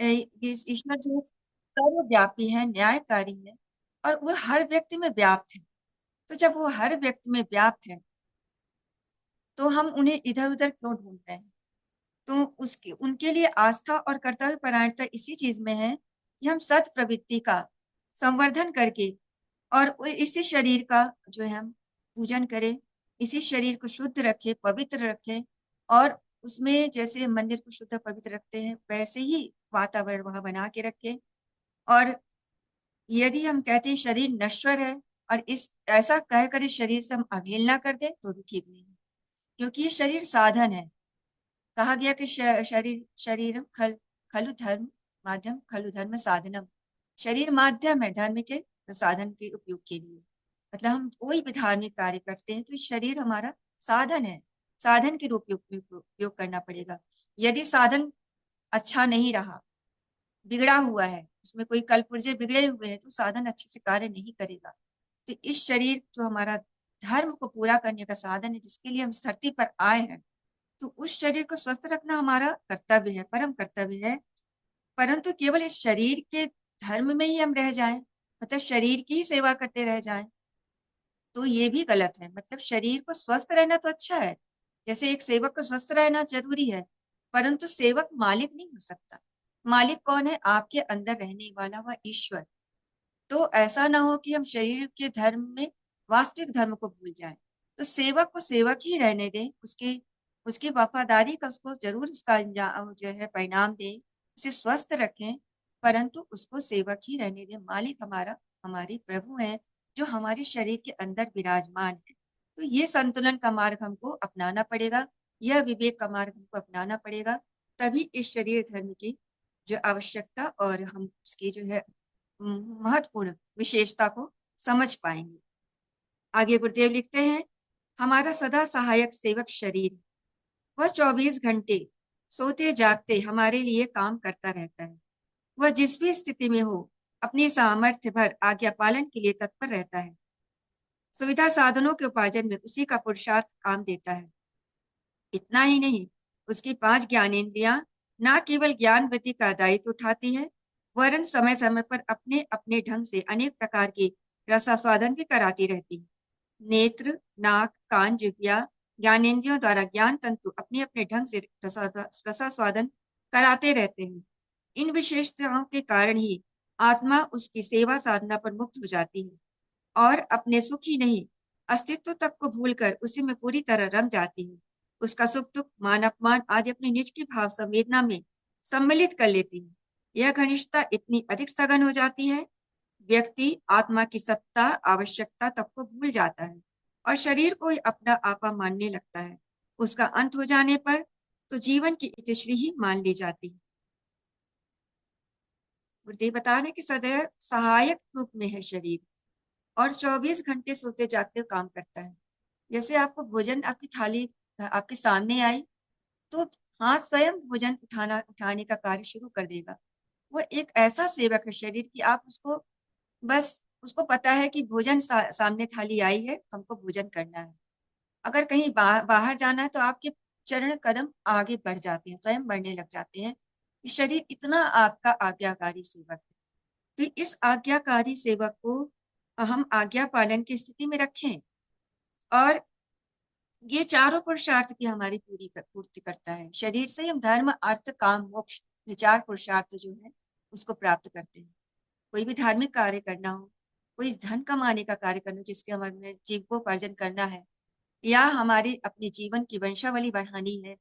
ईश्वर जो है सर्वव्यापी है, न्यायकारी है, और वो हर व्यक्ति में व्याप्त है। तो जब वो हर व्यक्ति में व्याप्त है, तो हम उन्हें इधर उधर क्यों ढूंढ रहे हैं? तो उसके उनके लिए आस्था और कर्तव्य परायणता इसी चीज में है कि हम सत प्रवृत्ति का संवर्धन करके और इसी शरीर का जो है हम पूजन करें, इसी शरीर को शुद्ध रखें, पवित्र रखें, और उसमें जैसे मंदिर को शुद्ध पवित्र रखते हैं वैसे ही वातावरण वहां बना के रखें। और यदि हम कहते हैं शरीर नश्वर है और इस ऐसा कहकर इस शरीर से हम अवहेलना कर दें तो भी ठीक नहीं है, क्योंकि ये शरीर साधन है। कहा गया कि शरीर शरीरम खलु धर्म माध्यम खलु धर्म साधनम। शरीर माध्यम है धर्म के साधन के उपयोग के लिए। मतलब हम कोई भी धार्मिक कार्य करते हैं तो शरीर हमारा साधन है, साधन के रूप में उपयोग करना पड़ेगा। यदि साधन अच्छा नहीं रहा, बिगड़ा हुआ है, उसमें कोई कलपुर्जे बिगड़े हुए हैं, तो साधन अच्छे से कार्य नहीं करेगा। तो इस शरीर जो हमारा धर्म को पूरा करने का साधन है, जिसके लिए हम इस धरती पर आए हैं, तो उस शरीर को स्वस्थ रखना हमारा कर्तव्य है, परम कर्तव्य है। परंतु केवल इस शरीर के धर्म में ही हम रह जाएं, मतलब शरीर की ही सेवा करते रह जाएं, तो ये भी गलत है। मतलब शरीर को स्वस्थ रहना तो अच्छा है, जैसे एक सेवक को स्वस्थ रहना जरूरी है, परंतु सेवक मालिक नहीं हो सकता। मालिक कौन है? आपके अंदर रहने वाला वह ईश्वर। तो ऐसा ना हो कि हम शरीर के धर्म में वास्तविक धर्म को भूल जाएं। तो सेवक को सेवक ही रहने दें, उसके उसकी वफादारी का उसको जरूर उसका जो है परिणाम दें, उसे स्वस्थ रखें, परंतु उसको सेवक ही रहने दें। मालिक हमारा हमारे प्रभु हैं, जो हमारे शरीर के अंदर विराजमान है। तो ये संतुलन का मार्ग हमको अपनाना पड़ेगा, यह विवेक का मार्ग हमको अपनाना पड़ेगा। तभी इस शरीर धर्म की जो आवश्यकता और हम उसकी जो है महत्वपूर्ण विशेषता को समझ पाएंगे। आगे गुरुदेव लिखते हैं, हमारा सदा सहायक सेवक शरीर, वह 24 घंटे सोते जागते हमारे लिए काम करता रहता है। वह जिस भी स्थिति में हो, अपनी सामर्थ्य भर आज्ञा पालन के लिए तत्पर रहता है। सुविधा साधनों के उपार्जन में उसी का पुरुषार्थ काम देता है। इतना ही नहीं, उसकी 5 ज्ञानेंद्रियां न केवल ज्ञान वृद्धि का दायित्व उठाती है, वरन समय समय पर अपने अपने ढंग से अनेक प्रकार के रसास्वादन भी कराती रहती है। नेत्र, नाक, कान, जिह्वा ज्ञानेंद्रियों द्वारा ज्ञान तंतु अपने अपने ढंग से रसास्वादन कराते रहते हैं। इन विशेषताओं के कारण ही आत्मा उसकी सेवा साधना पर मुक्त हो जाती है और अपने सुख ही नहीं, अस्तित्व तक को भूलकर उसी में पूरी तरह रम जाती है। उसका सुख दुख मान अपमान आदि अपने निज की भाव संवेदना में सम्मिलित कर लेती है। यह घनिष्ठता इतनी अधिक सघन हो जाती है, व्यक्ति आत्मा की सत्ता आवश्यकता तक को भूल जाता है और शरीर को ही अपना आपा मानने लगता है। उसका अंत हो जाने पर तो जीवन की इतिश्री ही मान ली जाती है। गुरुदेव बता रहे कि सदैव सहायक रूप में है शरीर, और 24 घंटे सोते जागते काम करता है। जैसे आपको भोजन आपकी थाली आपके सामने आई, तो हाथ स्वयं भोजन उठाने का कार्य शुरू कर देगा। वो एक ऐसा सेवक है शरीर की, आप उसको बस उसको पता है कि भोजन सामने थाली आई है, हमको भोजन करना है। अगर कहीं बाहर जाना है तो आपके चरण कदम आगे बढ़ जाते हैं, स्वयं बढ़ने लग जाते हैं। शरीर इतना आपका आज्ञाकारी सेवक है। तो इस आज्ञाकारी सेवक को हम आज्ञा पालन की स्थिति में रखें, और ये चारों पुरुषार्थ की हमारी पूर्ति करता है। शरीर से हम धर्म अर्थ काम मोक्ष, ये 4 पुरुषार्थ जो है उसको प्राप्त करते हैं। कोई भी धार्मिक कार्य करना हो, कोई धन कमाने का कार्य करना हो जिसके हमारे जीविकोपार्जन करना है, या हमारी अपने जीवन की वंशावली बढ़ानी है,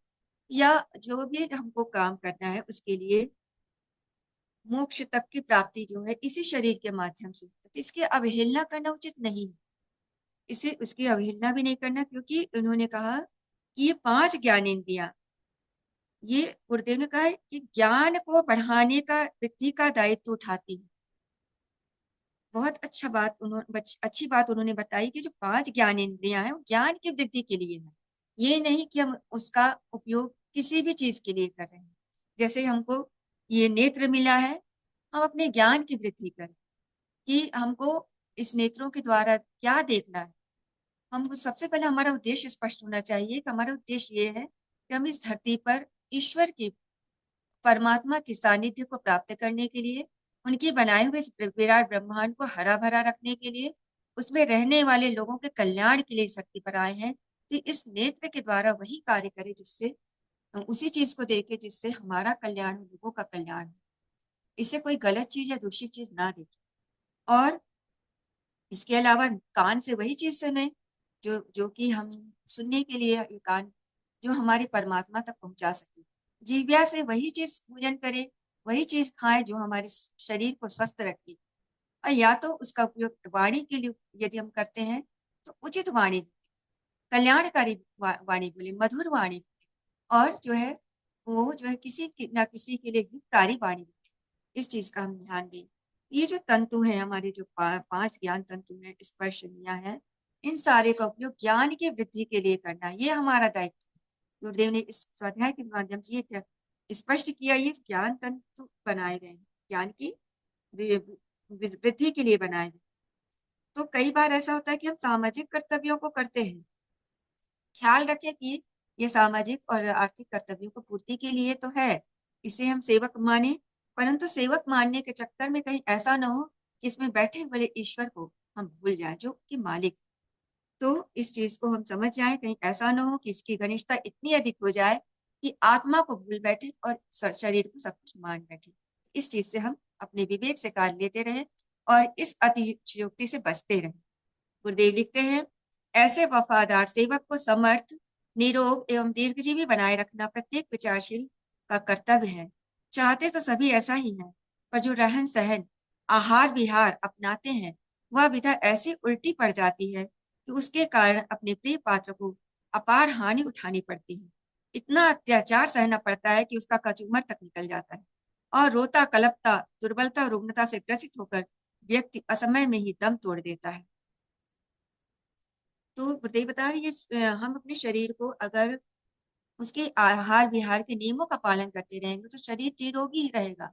या जो भी हमको काम करना है उसके लिए मोक्ष तक की प्राप्ति जो है इसी शरीर के माध्यम से, तो इसकी अवहेलना करना उचित नहीं है। इसे उसकी अवहेलना भी नहीं करना, क्योंकि उन्होंने कहा कि ये 5 ज्ञानेंद्रियां, ये गुरुदेव ने कहा है कि ज्ञान को बढ़ाने का वृद्धि का दायित्व उठाती है। बहुत अच्छी बात उन्होंने बताई कि जो 5 ज्ञानेंद्रियां हैं वो ज्ञान की वृद्धि के लिए है। ये नहीं कि हम उसका उपयोग किसी भी चीज के लिए कर रहे हैं। जैसे हमको ये नेत्र मिला है, हम अपने ज्ञान की वृद्धि करें कि हमको इस नेत्रों के द्वारा क्या देखना है। हमको सबसे पहले हमारा उद्देश्य स्पष्ट होना चाहिए कि हमारा उद्देश्य ये है कि हम इस धरती पर ईश्वर की परमात्मा के सानिध्य को प्राप्त करने के लिए, उनके बनाए हुए इस विराट ब्रह्मांड को हरा भरा रखने के लिए, उसमें रहने वाले लोगों के कल्याण के लिए शक्ति पर आए हैं कि इस नेत्र के द्वारा वही कार्य करे जिससे हम उसी चीज को देखें जिससे हमारा कल्याण हो, लोगों का कल्याण हो। इससे कोई गलत चीज या दूसरी चीज ना देखें। और इसके अलावा कान से वही चीज सुने जो जो कि हम सुनने के लिए ये कान जो हमारे परमात्मा तक पहुंचा सके। जीव्या से वही चीज पूजन करें, वही चीज खाएं जो हमारे शरीर को स्वस्थ रखे। और या तो उसका उपयोग वाणी के लिए यदि हम करते हैं तो उचित वाणी, कल्याणकारी वाणी बोले, मधुर वाणी बोले, और जो है वो जो है किसी ना किसी के लिए हितकारी वाणी बोले। इस चीज का हम ध्यान दें। ये जो तंतु है हमारे जो पांच ज्ञान तंतु है, स्पर्श इंद्रियां हैं, इन सारे का उपयोग ज्ञान की वृद्धि के लिए करना, ये हमारा दायित्व है। गुरुदेव ने इस स्वाध्याय के माध्यम से ये स्पष्ट किया, ये ज्ञान तंतु बनाए गए हैं, ज्ञान की वृद्धि के लिए बनाए गए। तो कई बार ऐसा होता है कि हम सामाजिक कर्तव्यों को करते हैं, ख्याल रखें कि ये सामाजिक और आर्थिक कर्तव्यों को पूर्ति के लिए तो है, इसे हम सेवक माने, परंतु सेवक मानने के चक्कर में कहीं ऐसा ना हो कि इसमें बैठे हुए ईश्वर को हम भूल जाएं जो कि मालिक। तो इस चीज को हम समझ जाएं, कहीं ऐसा ना हो कि इसकी घनिष्ठता इतनी अधिक हो जाए कि आत्मा को भूल बैठे और शरीर को सब कुछ मान बैठे। इस चीज से हम अपने विवेक से कार्य लेते रहें और इस अतिशयोक्ति से बचते रहें। गुरुदेव लिखते हैं, ऐसे वफादार सेवक को समर्थ, निरोग एवं दीर्घजीवी बनाए रखना प्रत्येक विचारशील का कर्तव्य है। चाहते तो सभी ऐसा ही है, पर जो रहन सहन, आहार विहार अपनाते हैं, वह विधा ऐसी उल्टी पड़ जाती है कि उसके कारण अपने प्रिय पात्र को अपार हानि उठानी पड़ती है। इतना अत्याचार सहना पड़ता है कि उसका कचूमर तक निकल जाता है और रोता कलपता दुर्बलता और रुग्णता से ग्रसित होकर व्यक्ति असमय में ही दम तोड़ देता है। तो गुरुदेव बता रहे हम अपने शरीर को अगर उसके आहार विहार के नियमों का पालन करते रहेंगे तो शरीर निरोगी ही रहेगा।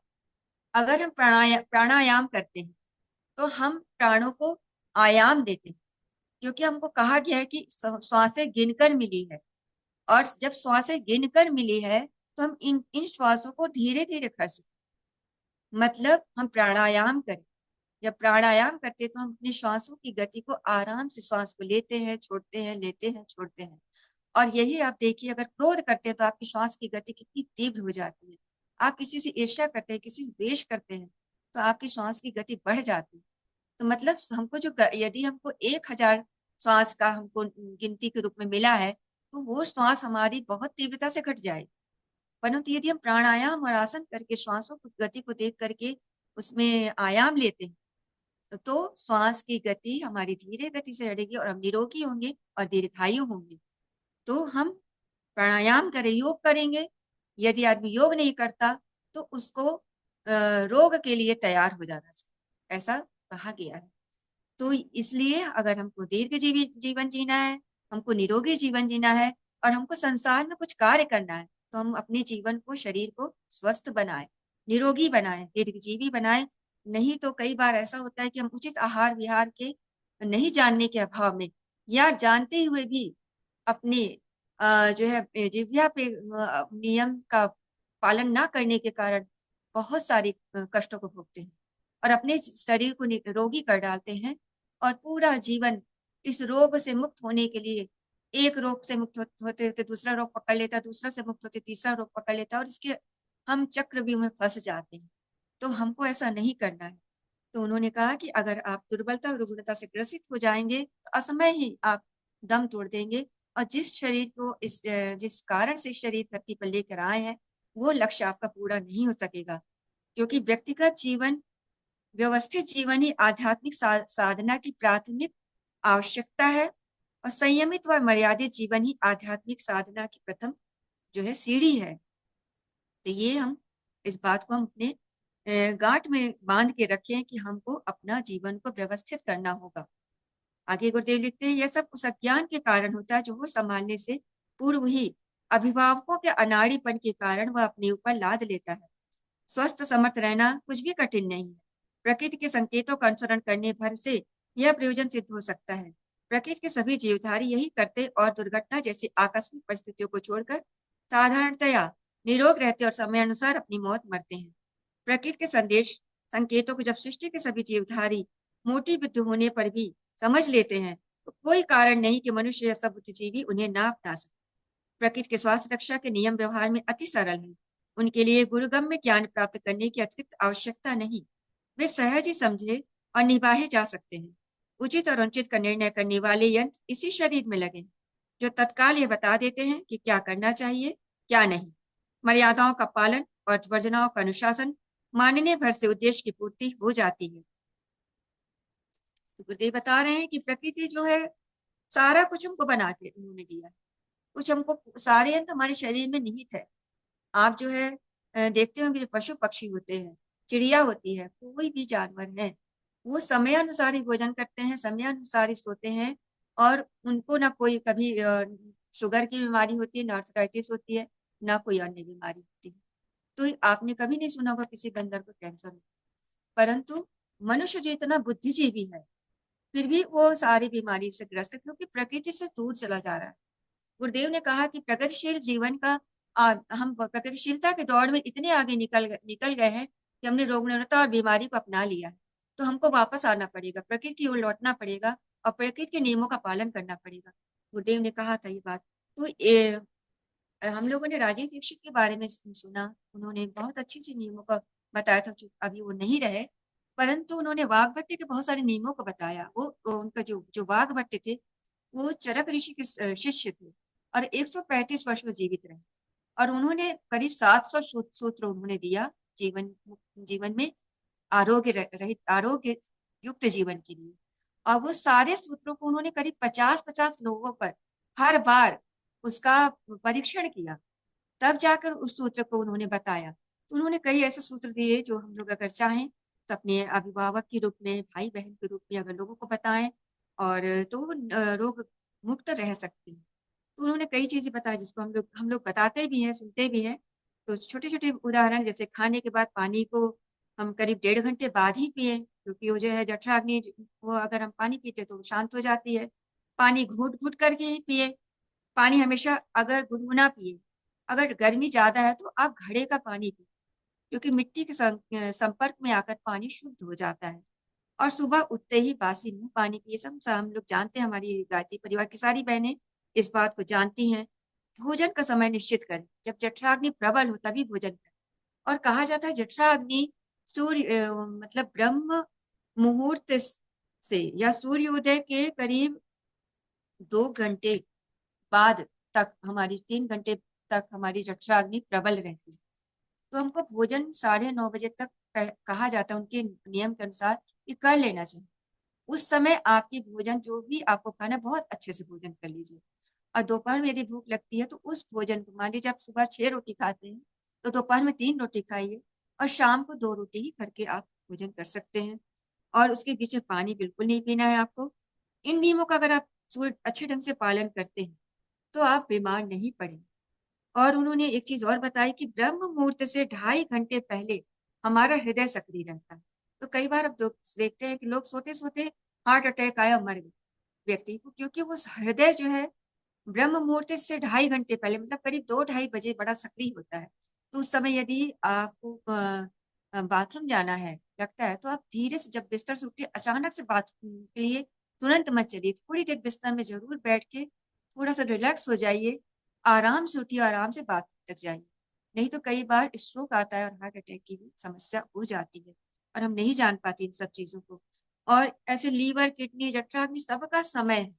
अगर हम प्राणायाम करते हैं तो हम प्राणों को आयाम देते हैं, क्योंकि हमको कहा गया है कि श्वासें गिनकर मिली है, और जब श्वासें गिनकर मिली है तो हम इन इन श्वासों को धीरे धीरे कर सकते। मतलब हम प्राणायाम करें, जब प्राणायाम करते हैं तो हम अपनी श्वासों की गति को आराम से, श्वास को लेते हैं छोड़ते हैं, लेते हैं छोड़ते हैं। और यही आप देखिए, अगर क्रोध करते हैं तो आपकी श्वास की गति कितनी तीव्र हो जाती है। आप किसी से ईर्ष्या करते हैं, किसी से द्वेष करते हैं तो आपकी श्वास की गति बढ़ जाती है। तो मतलब हमको जो यदि हमको 1000 श्वास का हमको गिनती के रूप में मिला है तो वो श्वास हमारी बहुत तीव्रता से घट जाएगी। परंतु यदि हम प्राणायाम और आसन करके श्वासों की गति को देख करके उसमें आयाम लेते हैं तो श्वास की गति हमारी धीरे गति से बढ़ेगी और हम निरोगी होंगे और दीर्घायु होंगे। तो हम प्राणायाम करें, योग करेंगे। यदि आदमी योग नहीं करता तो उसको रोग के लिए तैयार हो जाना चाहिए, ऐसा कहा गया है। तो इसलिए अगर हमको जीवन जीना है, हमको निरोगी जीवन जीना है और हमको संसार में कुछ कार्य करना है, तो हम अपने जीवन को, शरीर को स्वस्थ बनाए, निरोगी बनाए, दीर्घजीवी बनाए। नहीं तो कई बार ऐसा होता है कि हम उचित आहार विहार के नहीं जानने के अभाव में या जानते हुए भी अपने जो है जिह्वा पे नियम का पालन ना करने के कारण बहुत सारी कष्टों को भोगते हैं और अपने शरीर को रोगी कर डालते हैं। और पूरा जीवन इस रोग से मुक्त होने के लिए, एक रोग से मुक्त होते होते दूसरा रोग पकड़ लेता है, दूसरा से मुक्त होते तीसरा रोग पकड़ लेता है और इसके हम चक्रव्यूह में फंस जाते हैं। तो हमको ऐसा नहीं करना है। तो उन्होंने कहा कि अगर आप दुर्बलता और रुग्णता से ग्रसित हो जाएंगे तो असमय ही आप दम तोड़ देंगे और जिस शरीर को जिस कारण से शरीर धरती पर लेकर आए हैं वो लक्ष्य आपका पूरा नहीं हो सकेगा। क्योंकि व्यक्तिगत जीवन, व्यवस्थित जीवन ही आध्यात्मिक साधना की प्राथमिक आवश्यकता है और संयमित व मर्यादित जीवन ही आध्यात्मिक साधना की प्रथम जो है सीढ़ी है। तो ये हम इस बात को हम अपने गांठ में बांध के रखें कि हमको अपना जीवन को व्यवस्थित करना होगा। आगे गुरुदेव लिखते हैं, यह सब उस अज्ञान के कारण होता है जो वो संभालने से पूर्व ही अभिभावकों के अनाड़ीपन के कारण वह अपने ऊपर लाद लेता है। स्वस्थ समर्थ रहना कुछ भी कठिन नहीं है। प्रकृति के संकेतों का अनुसरण करने भर से यह प्रयोजन सिद्ध हो सकता है। प्रकृति के सभी जीवधारी यही करते और दुर्घटना जैसी आकस्मिक परिस्थितियों को छोड़कर साधारणतया निरोग रहते और समय अनुसार अपनी मौत मरते हैं। प्रकृति के संकेतों को जब सृष्टि के सभी जीवधारी मोटी बुद्धि होने पर भी समझ लेते हैं, तो कोई कारण नहीं कि मनुष्य या सब बुद्धिजीवी उन्हें ना अपना सके। प्रकृति के स्वास्थ्य रक्षा के नियम व्यवहार में अति सरल हैं। उनके लिए गुरुगम्य ज्ञान प्राप्त करने की अतिरिक्त आवश्यकता नहीं। वे सहज ही समझे और निभाए जा सकते हैं। उचित और अनुचित का निर्णय करने वाले यंत्र इसी शरीर में लगे हैं, जो तत्काल ये बता देते हैं कि क्या करना चाहिए, क्या नहीं। मर्यादाओं का पालन और वर्जनाओं का अनुशासन मानने भर से उद्देश्य की पूर्ति हो जाती है। तो गुरुदेव बता रहे हैं कि प्रकृति जो है, सारा कुछ हमको बना के उन्होंने दिया है। कुछ हमको सारे अंग हमारे शरीर में निहित है। आप जो है देखते होंगे, जो पशु पक्षी होते हैं, चिड़िया होती है, कोई भी जानवर है, वो समय अनुसार ही भोजन करते हैं, समय अनुसार ही सोते हैं, और उनको ना कोई कभी शुगर की बीमारी होती है, ना आर्थराइटिस होती है, ना कोई अन्य बीमारी होती है। तो आपने कभी नहीं सुना होगा किसी बंदर को कैंसर हो। परंतु मनुष्य जो इतना बुद्धिजीवी है, फिर भी वो सारी बीमारी से ग्रस्त है, क्योंकि प्रकृति से दूर चला जा रहा है। गुरुदेव ने कहा कि प्रगतिशील जीवन का हम प्रगतिशीलता के दौड़ में इतने आगे निकल गए हैं कि हमने रोग निरोधकता और बीमारी को अपना लिया है। तो हमको वापस आना पड़ेगा, प्रकृति की ओर लौटना पड़ेगा और प्रकृति के नियमों का पालन करना पड़ेगा। गुरुदेव ने कहा था ये बात। तो हम लोगों ने राजीव दीक्षित के बारे में सुना, उन्होंने बहुत अच्छी अच्छी नियमों का बताया था, जो अभी वो नहीं रहे, परंतु उन्होंने वाघभट्ट के बहुत सारे नियमों को बताया। वो उनका जो जो वाघभट्ट थे, वो चरक ऋषि के शिष्य थे, और 135 वर्ष वो जीवित रहे, और उन्होंने करीब 700 सूत्र उन्होंने दिया जीवन जीवन में रहित आरोग्य युक्त जीवन के लिए। और वो सारे सूत्रों को उन्होंने करीब 50-50 लोगों पर हर बार उसका परीक्षण किया, तब जाकर उस सूत्र को उन्होंने बताया। तो उन्होंने कई ऐसे सूत्र दिए जो हम लोग अगर चाहें तो अपने अभिभावक के रूप में, भाई बहन के रूप में अगर लोगों को बताएं, और तो वो रोग मुक्त रह सकते हैं। तो उन्होंने कई चीजें बताई जिसको हम लोग बताते भी हैं, सुनते भी हैं। तो छोटे छोटे उदाहरण, जैसे खाने के बाद पानी को हम करीब 1.5 घंटे बाद ही पिए, क्योंकि वो जो है जठराग्नि, वो अगर हम पानी पीते तो वो शांत हो जाती है। पानी घूट घूट करके ही पिए। पानी हमेशा अगर गुनगुना पिए। अगर गर्मी ज्यादा है तो आप घड़े का पानी पिए, क्योंकि मिट्टी के संपर्क में आकर पानी शुद्ध हो जाता है। और सुबह उठते ही बासी मुंह पानी पिए। सब हम लोग जानते हैं, हमारी गायत्री परिवार की सारी बहनें इस बात को जानती हैं। भोजन का समय निश्चित करें, जब जठराग्नि प्रबल हो तभी भोजन करें। और कहा जाता है जठराग्नि सूर्य मतलब ब्रह्म मुहूर्त से या सूर्योदय के करीब 2 घंटे बाद तक, हमारी 3 घंटे तक हमारी जठराग्नि प्रबल रहती है। तो हमको भोजन 9:30 बजे तक कहा जाता है, उनके नियम के अनुसार कि कर लेना चाहिए। उस समय आपकी भोजन जो भी आपको खाना है, बहुत अच्छे से भोजन कर लीजिए। और दोपहर में यदि भूख लगती है तो उस भोजन को, मान लीजिए आप सुबह 6 रोटी खाते हैं, तो दोपहर में 3 रोटी खाइए, और शाम को 2 रोटी ही करके आप भोजन कर सकते हैं। और उसके बीच में पानी बिल्कुल नहीं पीना है आपको। इन नियमों का अगर आप अच्छे ढंग से पालन करते हैं तो आप बीमार नहीं पड़ेंगे। और उन्होंने एक चीज और बताई कि ब्रह्म मुहूर्त से 2.5 घंटे पहले हमारा हृदय सक्रिय रहता है। तो कई बार अब देखते हैं कि लोग सोते सोते हार्ट अटैक आया, मर गए व्यक्ति को, क्योंकि वो हृदय जो है ब्रह्म मुहूर्त से 2.5 घंटे पहले, मतलब करीब 2-2:30 बजे बड़ा सक्रिय होता है। तो उस समय यदि आपको बाथरूम जाना है लगता है, तो आप धीरे से जब बिस्तर से उठिए, अचानक से बाथरूम के लिए तुरंत मत चलिए। थोड़ी देर बिस्तर में जरूर बैठ के थोड़ा सा रिलैक्स हो जाइए, आराम से उठिए, आराम से बाथरूम तक जाइए। नहीं तो कई बार स्ट्रोक आता है और हार्ट अटैक की भी समस्या हो जाती है, और हम नहीं जान पाते इन सब चीजों को। और ऐसे लीवर, किडनी, जठराग्नि सबका समय है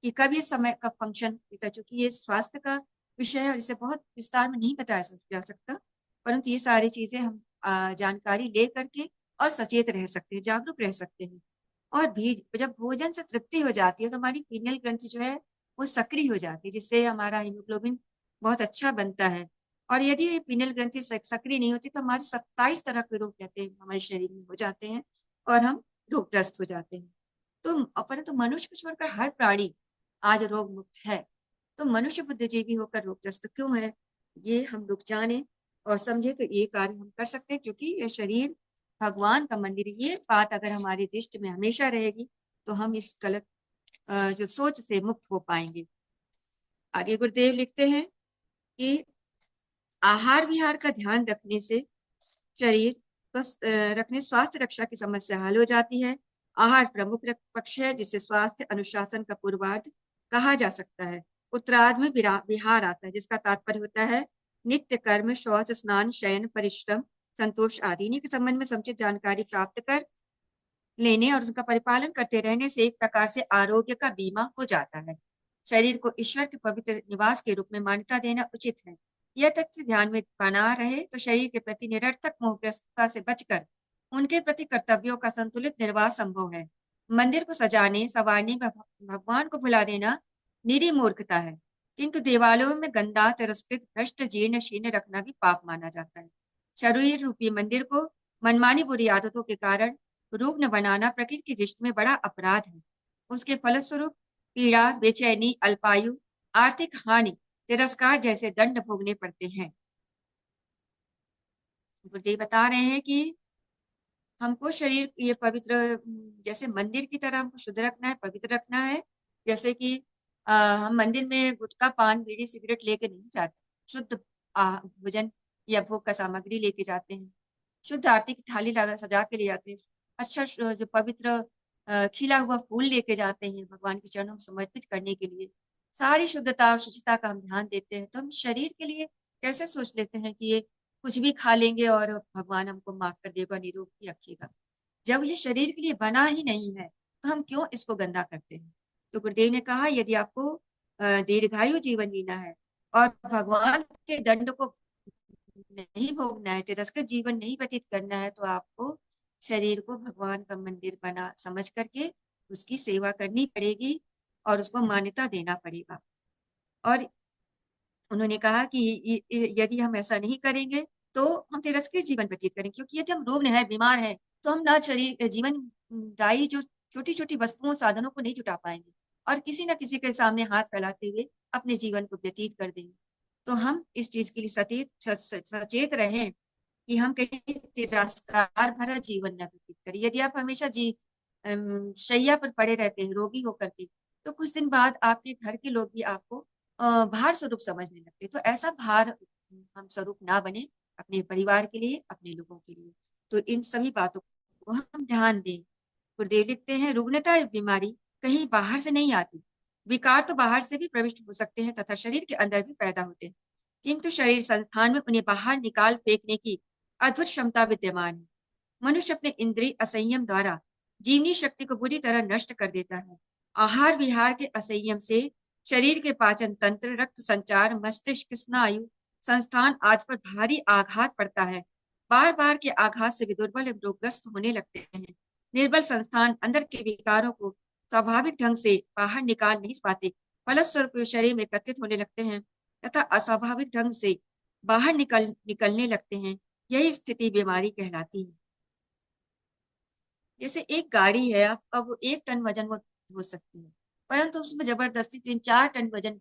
कि कब ये समय का फंक्शन होता है, क्योंकि ये स्वास्थ्य का विषय है और इसे बहुत विस्तार में नहीं बताया जा सकता। परंतु ये सारी चीजें हम जानकारी ले करके और सचेत रह सकते हैं, जागरूक रह सकते हैं। और भी जब भोजन से तृप्ति हो जाती है तो हमारी पीनियल ग्रंथि जो है वो सक्रिय हो जाती है, जिससे हमारा हीमोग्लोबिन बहुत अच्छा बनता है। और यदि ये पीनियल ग्रंथि सक्रिय नहीं होती तो हमारे 27 तरह के रोग कहते हैं हमारे शरीर में हो जाते हैं, और हम रोगग्रस्त हो जाते हैं। तो परंतु मनुष्य को छोड़कर हर प्राणी आज रोग मुक्त है। तो मनुष्य बुद्धिजीवी होकर रोगग्रस्त क्यों है, ये हम लोग जाने और समझे तो ये कार्य हम कर सकते हैं, क्योंकि ये शरीर भगवान का मंदिर है। ये बात अगर हमारी दृष्टि में हमेशा रहेगी तो हम इस गलत जो सोच से मुक्त हो पाएंगे। आगे गुरुदेव लिखते हैं कि आहार विहार का ध्यान रखने से शरीर रखने स्वास्थ्य रक्षा की समस्या हल हो जाती है। आहार प्रमुख पक्ष है जिसे स्वास्थ्य अनुशासन का पूर्वार्ध कहा जा सकता है। उत्तरार्ध में विहार आता है जिसका तात्पर्य होता है नित्य कर्म, शौच, स्नान, शयन, परिश्रम, संतोष आदि। इन्हीं के संबंध में समुचित जानकारी प्राप्त कर लेने और उसका परिपालन करते रहने से एक प्रकार से आरोग्य का बीमा हो जाता है। शरीर को ईश्वर के पवित्र निवास के रूप में मान्यता देना उचित है। यह तथ्य ध्यान में बना रहे तो शरीर के प्रति निरर्थक मोहग्रस्तता से बचकर उनके प्रति कर्तव्यों का संतुलित निर्वाह संभव है। मंदिर को सजाने संवारने में भगवान को भुला देना निरी मूर्खता है, किंतु देवालयों में गंदा, तिरस्कृत, भ्रष्ट, जीर्ण शीर्ण रखना भी पाप माना जाता है। शरीर रूपी मंदिर को मनमानी बुरी आदतों के कारण रुग्ण बनाना प्रकृति की दृष्टि में बड़ा अपराध है। उसके फलस्वरूप पीड़ा, बेचैनी, अल्पायु, आर्थिक हानि, तिरस्कार जैसे दंड भोगने पड़ते हैं। गुरुदेव बता रहे हैं कि हमको शरीर ये पवित्र, जैसे मंदिर की तरह हमको शुद्ध रखना है, पवित्र रखना है। जैसे कि हम मंदिर में गुटखा, पान, बीड़ी, सिगरेट लेके नहीं जाते। शुद्ध भोजन या भोग का सामग्री लेके जाते हैं। शुद्ध आरती की थाली लगा सजा के ले जाते हैं। अच्छा जो पवित्र खिला हुआ फूल लेके जाते हैं भगवान के चरणों में समर्पित करने के लिए। सारी शुद्धता और शुचिता का हम ध्यान देते हैं। तो हम शरीर के लिए कैसे सोच लेते हैं कि ये कुछ भी खा लेंगे और भगवान हमको माफ कर देगा, निरोगी रखेगा। जब ये शरीर के लिए बना ही नहीं है तो हम क्यों इसको गंदा करते हैं। तो गुरुदेव ने कहा यदि आपको दीर्घायु जीवन जीना है और भगवान के दंड को नहीं भोगना है, तिरस्कृत जीवन नहीं व्यतीत करना है, तो आपको शरीर को भगवान का मंदिर बना समझ करके उसकी सेवा करनी पड़ेगी और उसको मान्यता देना पड़ेगा। और उन्होंने कहा कि यदि हम ऐसा नहीं करेंगे तो हम तिरस्कृत जीवन व्यतीत करेंगे, क्योंकि यदि हम रुग्ण है, बीमार है, तो हम ना शरीर जीवन दायी जो छोटी छोटी वस्तुओं साधनों को नहीं जुटा पाएंगे और किसी न किसी के सामने हाथ फैलाते हुए अपने जीवन को व्यतीत कर देंगे। तो हम इस चीज के लिए सचेत रहें कि हम कहीं तिरस्कार भरा जीवन न व्यतीत करें। यदि आप हमेशा शैया पर पड़े रहते हैं रोगी होकर के, तो कुछ दिन बाद आपके घर के लोग भी आपको भार स्वरूप समझने लगते। तो ऐसा भार हम स्वरूप ना बने अपने परिवार के लिए, अपने लोगों के लिए। तो इन सभी बातों को हम ध्यान दें। गुरुदेव लिखते हैं रुग्णता या बीमारी कहीं बाहर से नहीं आती। विकार तो बाहर से भी प्रविष्ट हो सकते हैं तथा शरीर के अंदर भी पैदा होते हैं, किंतु शरीर संस्थान में उन्हें बाहर निकाल फेंकने की अद्भुत क्षमता विद्यमान है। मनुष्य अपने इंद्रिय असंयम द्वारा जीवनी शक्ति को बुरी तरह नष्ट कर देता है। आहार विहार के असंयम से शरीर के पाचन तंत्र, रक्त संचार, मस्तिष्क, स्नायु संस्थान आदि पर भारी आघात पड़ता है। बार बार के आघात से वे दुर्बल एवं रोगग्रस्त होने लगते हैं। निर्बल संस्थान अंदर के विकारों को स्वाभाविक ढंग से बाहर निकाल नहीं पाते, फलस्वरूप शरीर में एकत्रित होने लगते हैं तथा अस्वाभाविक ढंग से बाहर निकलने लगते हैं। यही स्थिति बीमारी कहलाती है। जैसे एक गाड़ी है, आप अब 1 टन वजन वो हो सकती है, परंतु उसमें जबरदस्ती 3-4 टन वजन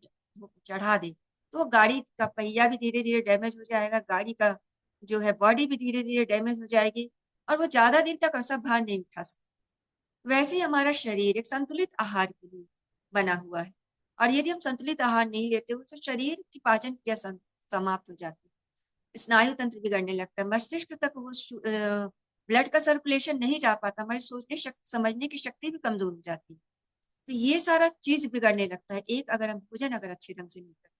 चढ़ा दे तो गाड़ी का पहिया भी धीरे धीरे डैमेज हो जाएगा, गाड़ी का जो है बॉडी भी धीरे धीरे डैमेज हो जाएगी और वो ज्यादा दिन तक ऐसा भार नहीं उठा सकता। वैसे ही हमारा शरीर एक संतुलित आहार के लिए बना हुआ है और यदि हम संतुलित आहार नहीं लेते हो तो शरीर की पाचन क्रिया समाप्त हो जाती है, स्नायु तंत्र बिगड़ने लगता है, मस्तिष्क तक वो ब्लड का सर्कुलेशन नहीं जा पाता, हमारी सोचने शक्ति, समझने की शक्ति भी कमजोर हो जाती है। तो ये सारा चीज बिगड़ने लगता है एक अगर हम भोजन अगर अच्छे ढंग से नहीं करते।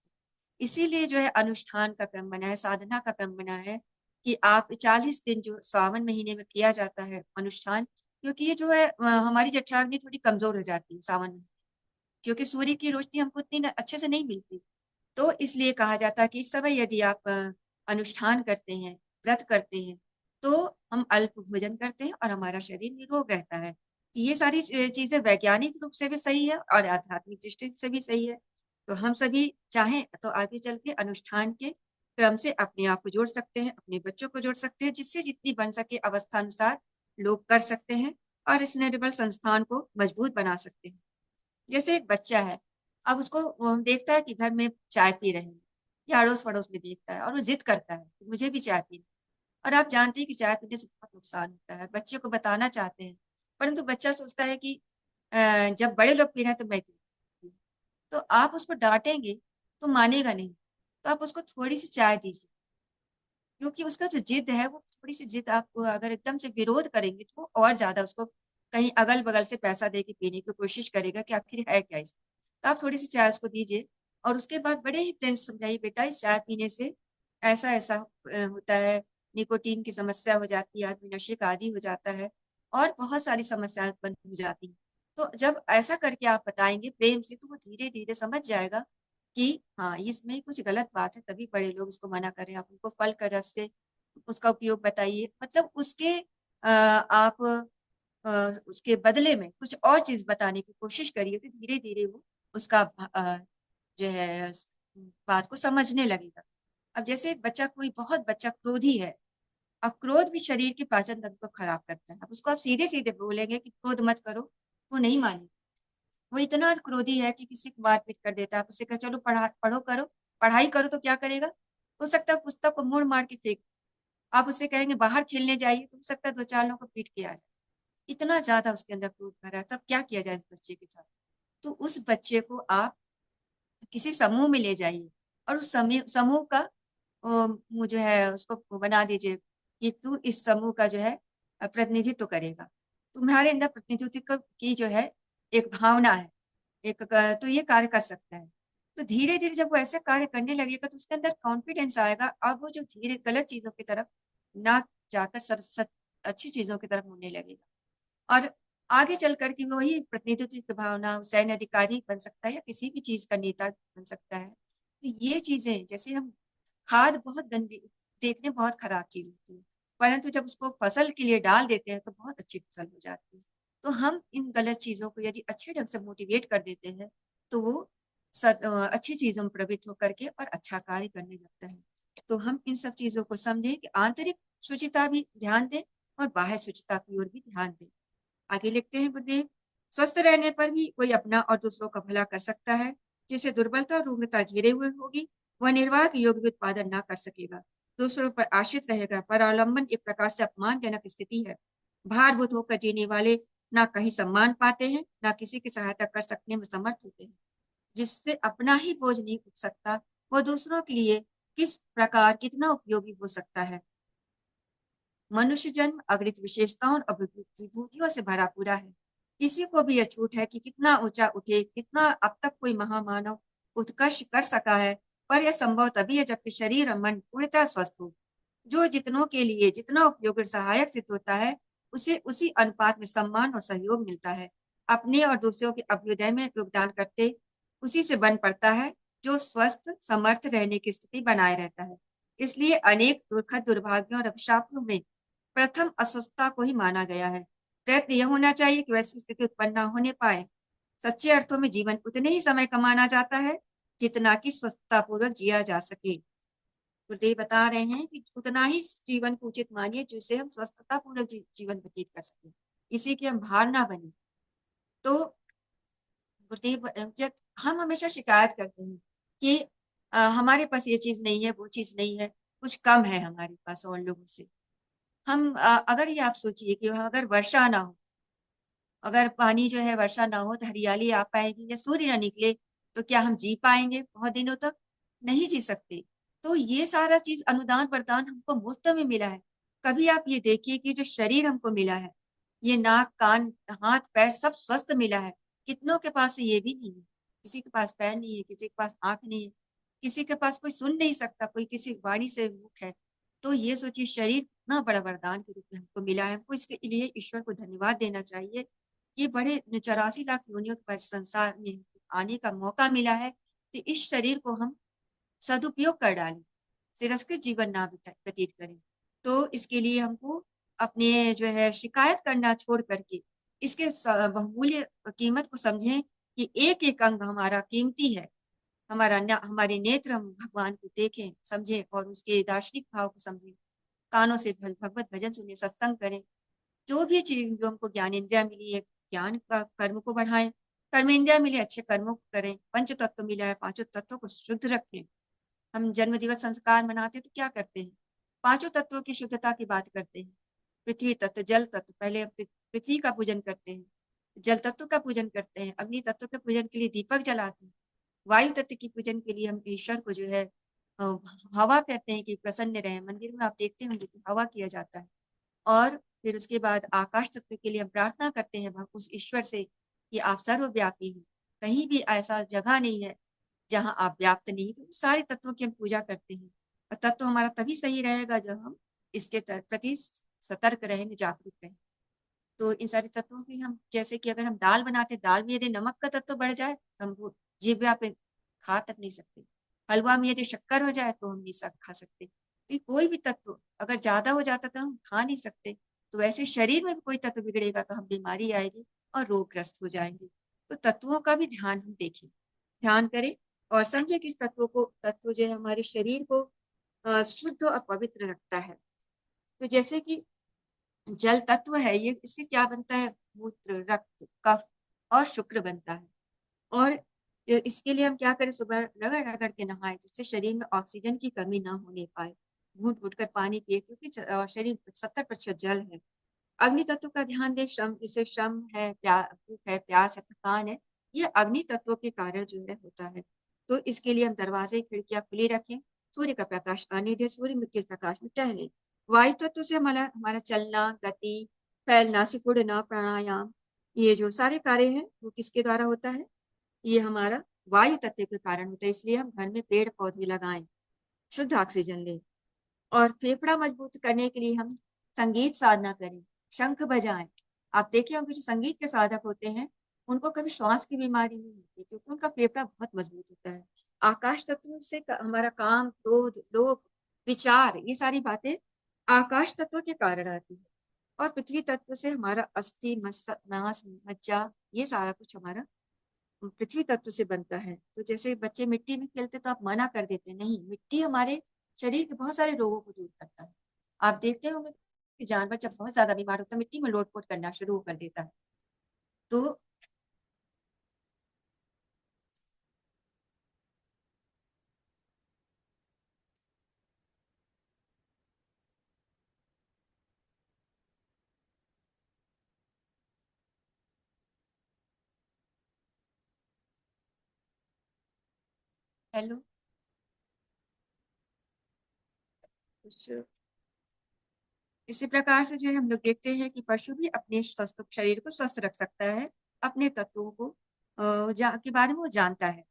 इसीलिए जो है अनुष्ठान का क्रम बना है, साधना का क्रम बना है कि आप 40 दिन जो सावन महीने में किया जाता है अनुष्ठान, क्योंकि ये जो है हमारी जठराग्नि थोड़ी कमजोर हो जाती है सावन में, क्योंकि सूर्य की रोशनी हमको इतनी अच्छे से नहीं मिलती। तो इसलिए कहा जाता है कि इस समय यदि आप अनुष्ठान करते हैं, व्रत करते हैं, तो हम अल्प भोजन करते हैं और हमारा शरीर निरोग रहता है। तो ये सारी चीजें वैज्ञानिक रूप से भी सही है और आध्यात्मिक दृष्टि से भी सही है। तो हम सभी चाहें तो आगे चल के अनुष्ठान के क्रम से अपने आप को जोड़ सकते हैं, अपने बच्चों को जोड़ सकते हैं, जिससे जितनी बन सके अवस्था अनुसार लोग कर सकते हैं और इस निर्बल संस्थान को मजबूत बना सकते हैं। जैसे एक बच्चा है, अब उसको वो देखता है कि घर में चाय पी रहे हैं या अड़ोस पड़ोस में देखता है और वो जिद करता है कि मुझे भी चाय पीनी। और आप जानते हैं कि चाय पीने से बहुत नुकसान होता है, बच्चे को बताना चाहते हैं, परंतु बच्चा सोचता है कि जब बड़े लोग पी रहे हैं तो मैं क्यों। तो आप उसको डांटेंगे तो मानेगा नहीं, तो आप उसको थोड़ी सी चाय दीजिए, क्योंकि उसका जो जिद है, वो थोड़ी सी जिद आप अगर एकदम से विरोध करेंगे तो वो और ज्यादा उसको कहीं अगल बगल से पैसा दे के पीने की कोशिश करेगा कि आखिर है क्या इसमें। तो आप थोड़ी सी चाय उसको दीजिए और उसके बाद बड़े ही प्रेम से समझाइए, बेटा इस चाय पीने से ऐसा ऐसा होता है, निकोटीन की समस्या हो जाती है, आदमी नशे का आदी हो जाता है और बहुत सारी समस्याएं उत्पन्न हो जाती हैं। तो जब ऐसा करके आप बताएंगे प्रेम से, तो वो धीरे धीरे समझ जाएगा कि हाँ इसमें कुछ गलत बात है, तभी बड़े लोग इसको मना कर रहे हैं। आप उनको फल का रस से उसका उपयोग बताइए, मतलब उसके आप उसके बदले में कुछ और चीज बताने की कोशिश करिए, तो धीरे धीरे वो उसका जो है बात को समझने लगेगा। अब जैसे एक बच्चा, कोई बहुत बच्चा क्रोधी है, अब क्रोध भी शरीर के पाचन तंत्र को खराब करता है। अब उसको आप सीधे सीधे बोलेंगे कि क्रोध मत करो, वो नहीं मानेगा। वो इतना क्रोधी है कि किसी को मारपीट कर देता है। आप उससे कहे चलो पढ़ो करो, पढ़ाई करो, तो क्या करेगा? हो सकता है पुस्तक को मोड़ मार के फेंक। आप उससे कहेंगे बाहर खेलने जाइए, तो हो सकता है दो चार लोगों को पीट के आ जाए। इतना ज्यादा उसके अंदर क्रोध भरा है। तब क्या किया जाए इस बच्चे के साथ? तो उस बच्चे को आप किसी समूह में ले जाइए और उस समय समूह का वो जो है उसको बना दीजिए कि तू इस समूह का जो है प्रतिनिधित्व करेगा। तुम्हारे अंदर प्रतिनिधित्व की जो है एक भावना है, तो ये कार्य कर सकता है। तो धीरे धीरे जब वो ऐसे कार्य करने लगेगा तो उसके अंदर कॉन्फिडेंस आएगा और वो जो धीरे गलत चीजों की तरफ ना जाकर अच्छी चीजों की तरफ मुड़ने लगेगा। और आगे चल करके वही प्रतिनिधित्व की भावना, सैन्य अधिकारी बन सकता है या किसी भी चीज का नेता बन सकता है। तो ये चीजें, जैसे हम खाद बहुत गंदी, देखने बहुत खराब चीज होती है, परंतु जब उसको फसल के लिए डाल देते हैं तो बहुत अच्छी फसल हो जाती है। तो हम इन गलत चीजों को यदि अच्छे ढंग से मोटिवेट कर देते हैं तो वो अच्छी चीजों में प्रवृत्त होकर के और अच्छा कार्य करने लगता है। तो हम इन सब चीजों को समझें कि आंतरिक शुचिता भी ध्यान दें और बाह्य शुचिता की ओर भी ध्यान दें। आगे लिखते हैं गुरुदेव, स्वस्थ रहने पर भी कोई अपना और दूसरों का भला कर सकता है। जिसे दुर्बलता और रुग्णता घेरे हुए होगी, वह निर्वाह के योग भी उत्पादन ना कर सकेगा, दूसरों पर आश्रित रहेगा। परावलंबन एक प्रकार से अपमानजनक स्थिति है। भारभूत होकर जीने वाले ना कहीं सम्मान पाते हैं, ना किसी की सहायता कर सकने में समर्थ होते हैं। जिससे अपना ही बोझ नहीं उठ सकता, वह दूसरों के लिए किस प्रकार कितना उपयोगी हो सकता है। मनुष्य जन्म अगणित विशेषताओं और विभूतियों से भरा पूरा है। किसी को भी यह छूट है कि कितना ऊंचा उठे, कितना अब तक कोई महामानव उत्कर्ष कर सका है, पर यह संभव तभी है जबकि शरीर और मन पूर्णतः स्वस्थ हो। जो जितनों के लिए जितना उपयोगी और सहायक सिद्ध होता है, उसे उसी अनुपात में सम्मान और सहयोग मिलता है। अपने और दूसरों के अभ्युदय में योगदान करते उसी से बन पड़ता है, जो स्वस्थ समर्थ रहने की स्थिति बनाए रहता है। इसलिए अनेक दुखद दुर्भाग्यों और अभिशापों में प्रथम अस्वस्थता को ही माना गया है। प्रयत्न यह होना चाहिए कि वैसी स्थिति उत्पन्न न होने पाए। सच्चे अर्थों में जीवन उतने ही समय कमाना जाता है जितना कि स्वस्थता पूर्वक जिया जा सके। गुरुदेव बता रहे हैं कि उतना ही जीवन को उचित मानिए जिससे हम स्वस्थता पूर्वक जीवन व्यतीत कर सके, इसी की हम भार ना बने। तो गुरुदेव हम हमेशा शिकायत करते हैं कि हमारे पास ये चीज नहीं है, वो चीज नहीं है, कुछ कम है हमारे पास और लोगों से। हम अगर ये आप सोचिए कि अगर वर्षा ना हो, अगर पानी जो है वर्षा ना हो तो हरियाली आ पाएगी, या सूर्य ना निकले तो क्या हम जी पाएंगे बहुत दिनों तक? नहीं जी सकते। तो ये सारा चीज अनुदान वरदान हमको मुफ्त में मिला है। कभी आप ये देखिए कि जो शरीर हमको मिला है, ये नाक कान हाथ पैर सब स्वस्थ मिला है। कितनों के पास तो ये भी नहीं है, किसी के पास पैर नहीं है, किसी के पास आंख नहीं है, किसी के पास कोई सुन नहीं सकता, कोई किसी वाणी से मुख है। तो ये सोचिए शरीर कितना बड़ा वरदान के रूप में हमको मिला है। हमको इसके लिए ईश्वर को धन्यवाद देना चाहिए। ये बड़े 84 लाख योनियों के बाद संसार में आने का मौका मिला है, तो इस शरीर को हम सदुपयोग कर डालें, तिरस्कृत जीवन ना व्यतीत करें। तो इसके लिए हमको अपने जो है शिकायत करना छोड़ करके इसके बहुमूल्य कीमत को समझें कि एक एक अंग हमारा कीमती है। हमारे नेत्र हम भगवान को देखें समझें और उसके दार्शनिक भाव को समझें। कानों से भगवत भजन सुने, सत्संग करें। जो भी चीज जो हमको ज्ञान इंद्रिया मिली है, ज्ञान का कर्म को बढ़ाएं। कर्म इंद्रिया मिली, अच्छे कर्मों को करें। पंच तत्व मिला है, पांचों तत्वों को शुद्ध रखें। हम जन्म दिवस संस्कार मनाते हैं तो क्या करते हैं? पांचों तत्वों की शुद्धता की बात करते हैं। पृथ्वी तत्व, जल तत्व, पहले हम पृथ्वी का पूजन करते हैं, जल तत्व का पूजन करते हैं, अग्नि तत्व के पूजन के लिए दीपक जलाते हैं, वायु तत्व की पूजन के लिए हम ईश्वर को जो है हवा कहते हैं कि प्रसन्न रहे। मंदिर में आप देखते होंगे कि हवा किया जाता है। और फिर उसके बाद आकाश तत्व के लिए हम प्रार्थना करते हैं उस ईश्वर से कि आप सर्वव्यापी हैं, कहीं भी ऐसा जगह नहीं है जहां आप व्याप्त नहीं। तो सारे तत्वों की हम पूजा करते हैं। और तत्व हमारा तभी सही रहेगा जब हम इसके प्रति सतर्क रहेंगे, जागरूक रहेंगे। तो इन सारे तत्वों की हम, जैसे कि अगर हम दाल बनाते, दाल में यदि नमक का तत्व बढ़ जाए तो हम वो जीभ पे खा तक नहीं सकते। हलवा में यदि शक्कर हो जाए तो हम नहीं खा सकते। तो कोई भी तत्व अगर ज्यादा हो जाता तो हम खा नहीं सकते। तो वैसे शरीर में भी कोई तत्व बिगड़ेगा तो हम बीमारी आएगी और रोगग्रस्त हो जाएंगे। तो तत्वों का भी ध्यान हम देखें, ध्यान करें और समझे कि इस तत्व जो है हमारे शरीर को शुद्ध और पवित्र रखता है। तो जैसे कि जल तत्व है, ये इससे क्या बनता है? मूत्र, रक्त, कफ और शुक्र बनता है। और इसके लिए हम क्या करें? सुबह रगड़ रगड़ के नहाए जिससे शरीर में ऑक्सीजन की कमी ना होने पाए। घूंट घूंट कर पानी पिए क्योंकि शरीर 70% जल है। अग्नि तत्व का ध्यान दें। श्रम, जिसे श्रम है, भूख है, प्यास है, थकान है, ये अग्नि तत्व के कारण जो है होता है। तो इसके लिए हम दरवाजे खिड़कियां खुली रखें, सूर्य का प्रकाश आने दें, सूर्य के प्रकाश में टहलें। वायु तत्व से हमारा हमारा चलना, गति, फैलना, सिकुड़ना, प्राणायाम, ये जो सारे कार्य हैं वो किसके द्वारा होता है? ये हमारा वायु तत्व के कारण होता है। इसलिए हम घर में पेड़ पौधे लगाएं, शुद्ध ऑक्सीजन लें। और फेफड़ा मजबूत करने के लिए हम संगीत साधना करें, शंख बजाएं। आप देखे होंगे जो संगीत के साधक होते हैं उनको कभी श्वास की बीमारी नहीं होती क्योंकि उनका फेफड़ा बहुत मजबूत होता है। आकाश तत्व से हमारा काम, क्रोध, लोभ, विचार, ये सारी बातें आकाश तत्व के कारण आती है। और पृथ्वी तत्व से हमारा अस्थि, मांस, मज्जा, ये सारा कुछ हमारा पृथ्वी तत्व से बनता है। तो जैसे बच्चे मिट्टी में खेलते तो आप मना कर देते, नहीं, मिट्टी हमारे शरीर के बहुत सारे रोगों को दूर करता है। आप देखते होंगे कि जानवर जब बहुत ज्यादा बीमार होता है मिट्टी में लोटपोट करना शुरू कर देता है। तो हेलो, कुछ इसी प्रकार से जो है हम लोग देखते हैं कि पशु भी अपने स्वस्थ शरीर को स्वस्थ रख सकता है, अपने तत्वों को के बारे में वो जानता है।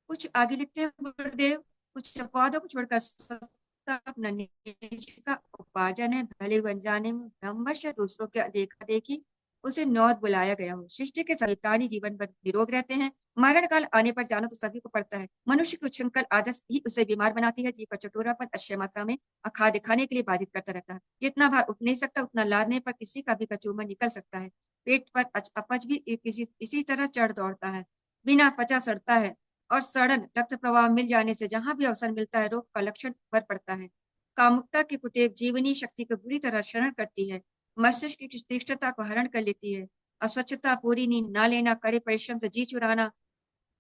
कुछ आगे लिखते हैं गुरुदेव, कुछ अपवादों को छोड़कर सत्ता अपना निज का उपार्जन है, भले बन जाने में ब्रह्मवश या दूसरों के देखा देखी उसे नौत बुलाया गया हो। सृष्टि के सभी प्राणी जीवन भर निरोग रहते हैं, मरण काल आने पर जाना तो सभी को पड़ता है। मनुष्य की उच्छृंखल आदत ही उसे बीमार बनाती है। जीव का चटोरापन अक्षय मात्रा में खाद्य खाने के लिए बाधित करता रहता है। जितना भार उठ नहीं सकता उतना लादने पर किसी का भी कचूमर निकल सकता है। पेट पर अपच भी किसी इसी तरह चढ़ दौड़ता है, बिना पचा सड़ता है। और सड़न, रक्त प्रवाह मिल जाने से जहां भी अवसर मिलता है रोग का लक्षण भर पड़ता है। कामुकता की कुटेव जीवनी शक्ति को बुरी तरह क्षरण करती है, मस्तिष्क की तीक्ष्णता को हरण कर लेती है। अस्वच्छता, पूरी नींद ना लेना, कड़े परिश्रम से जी चुराना,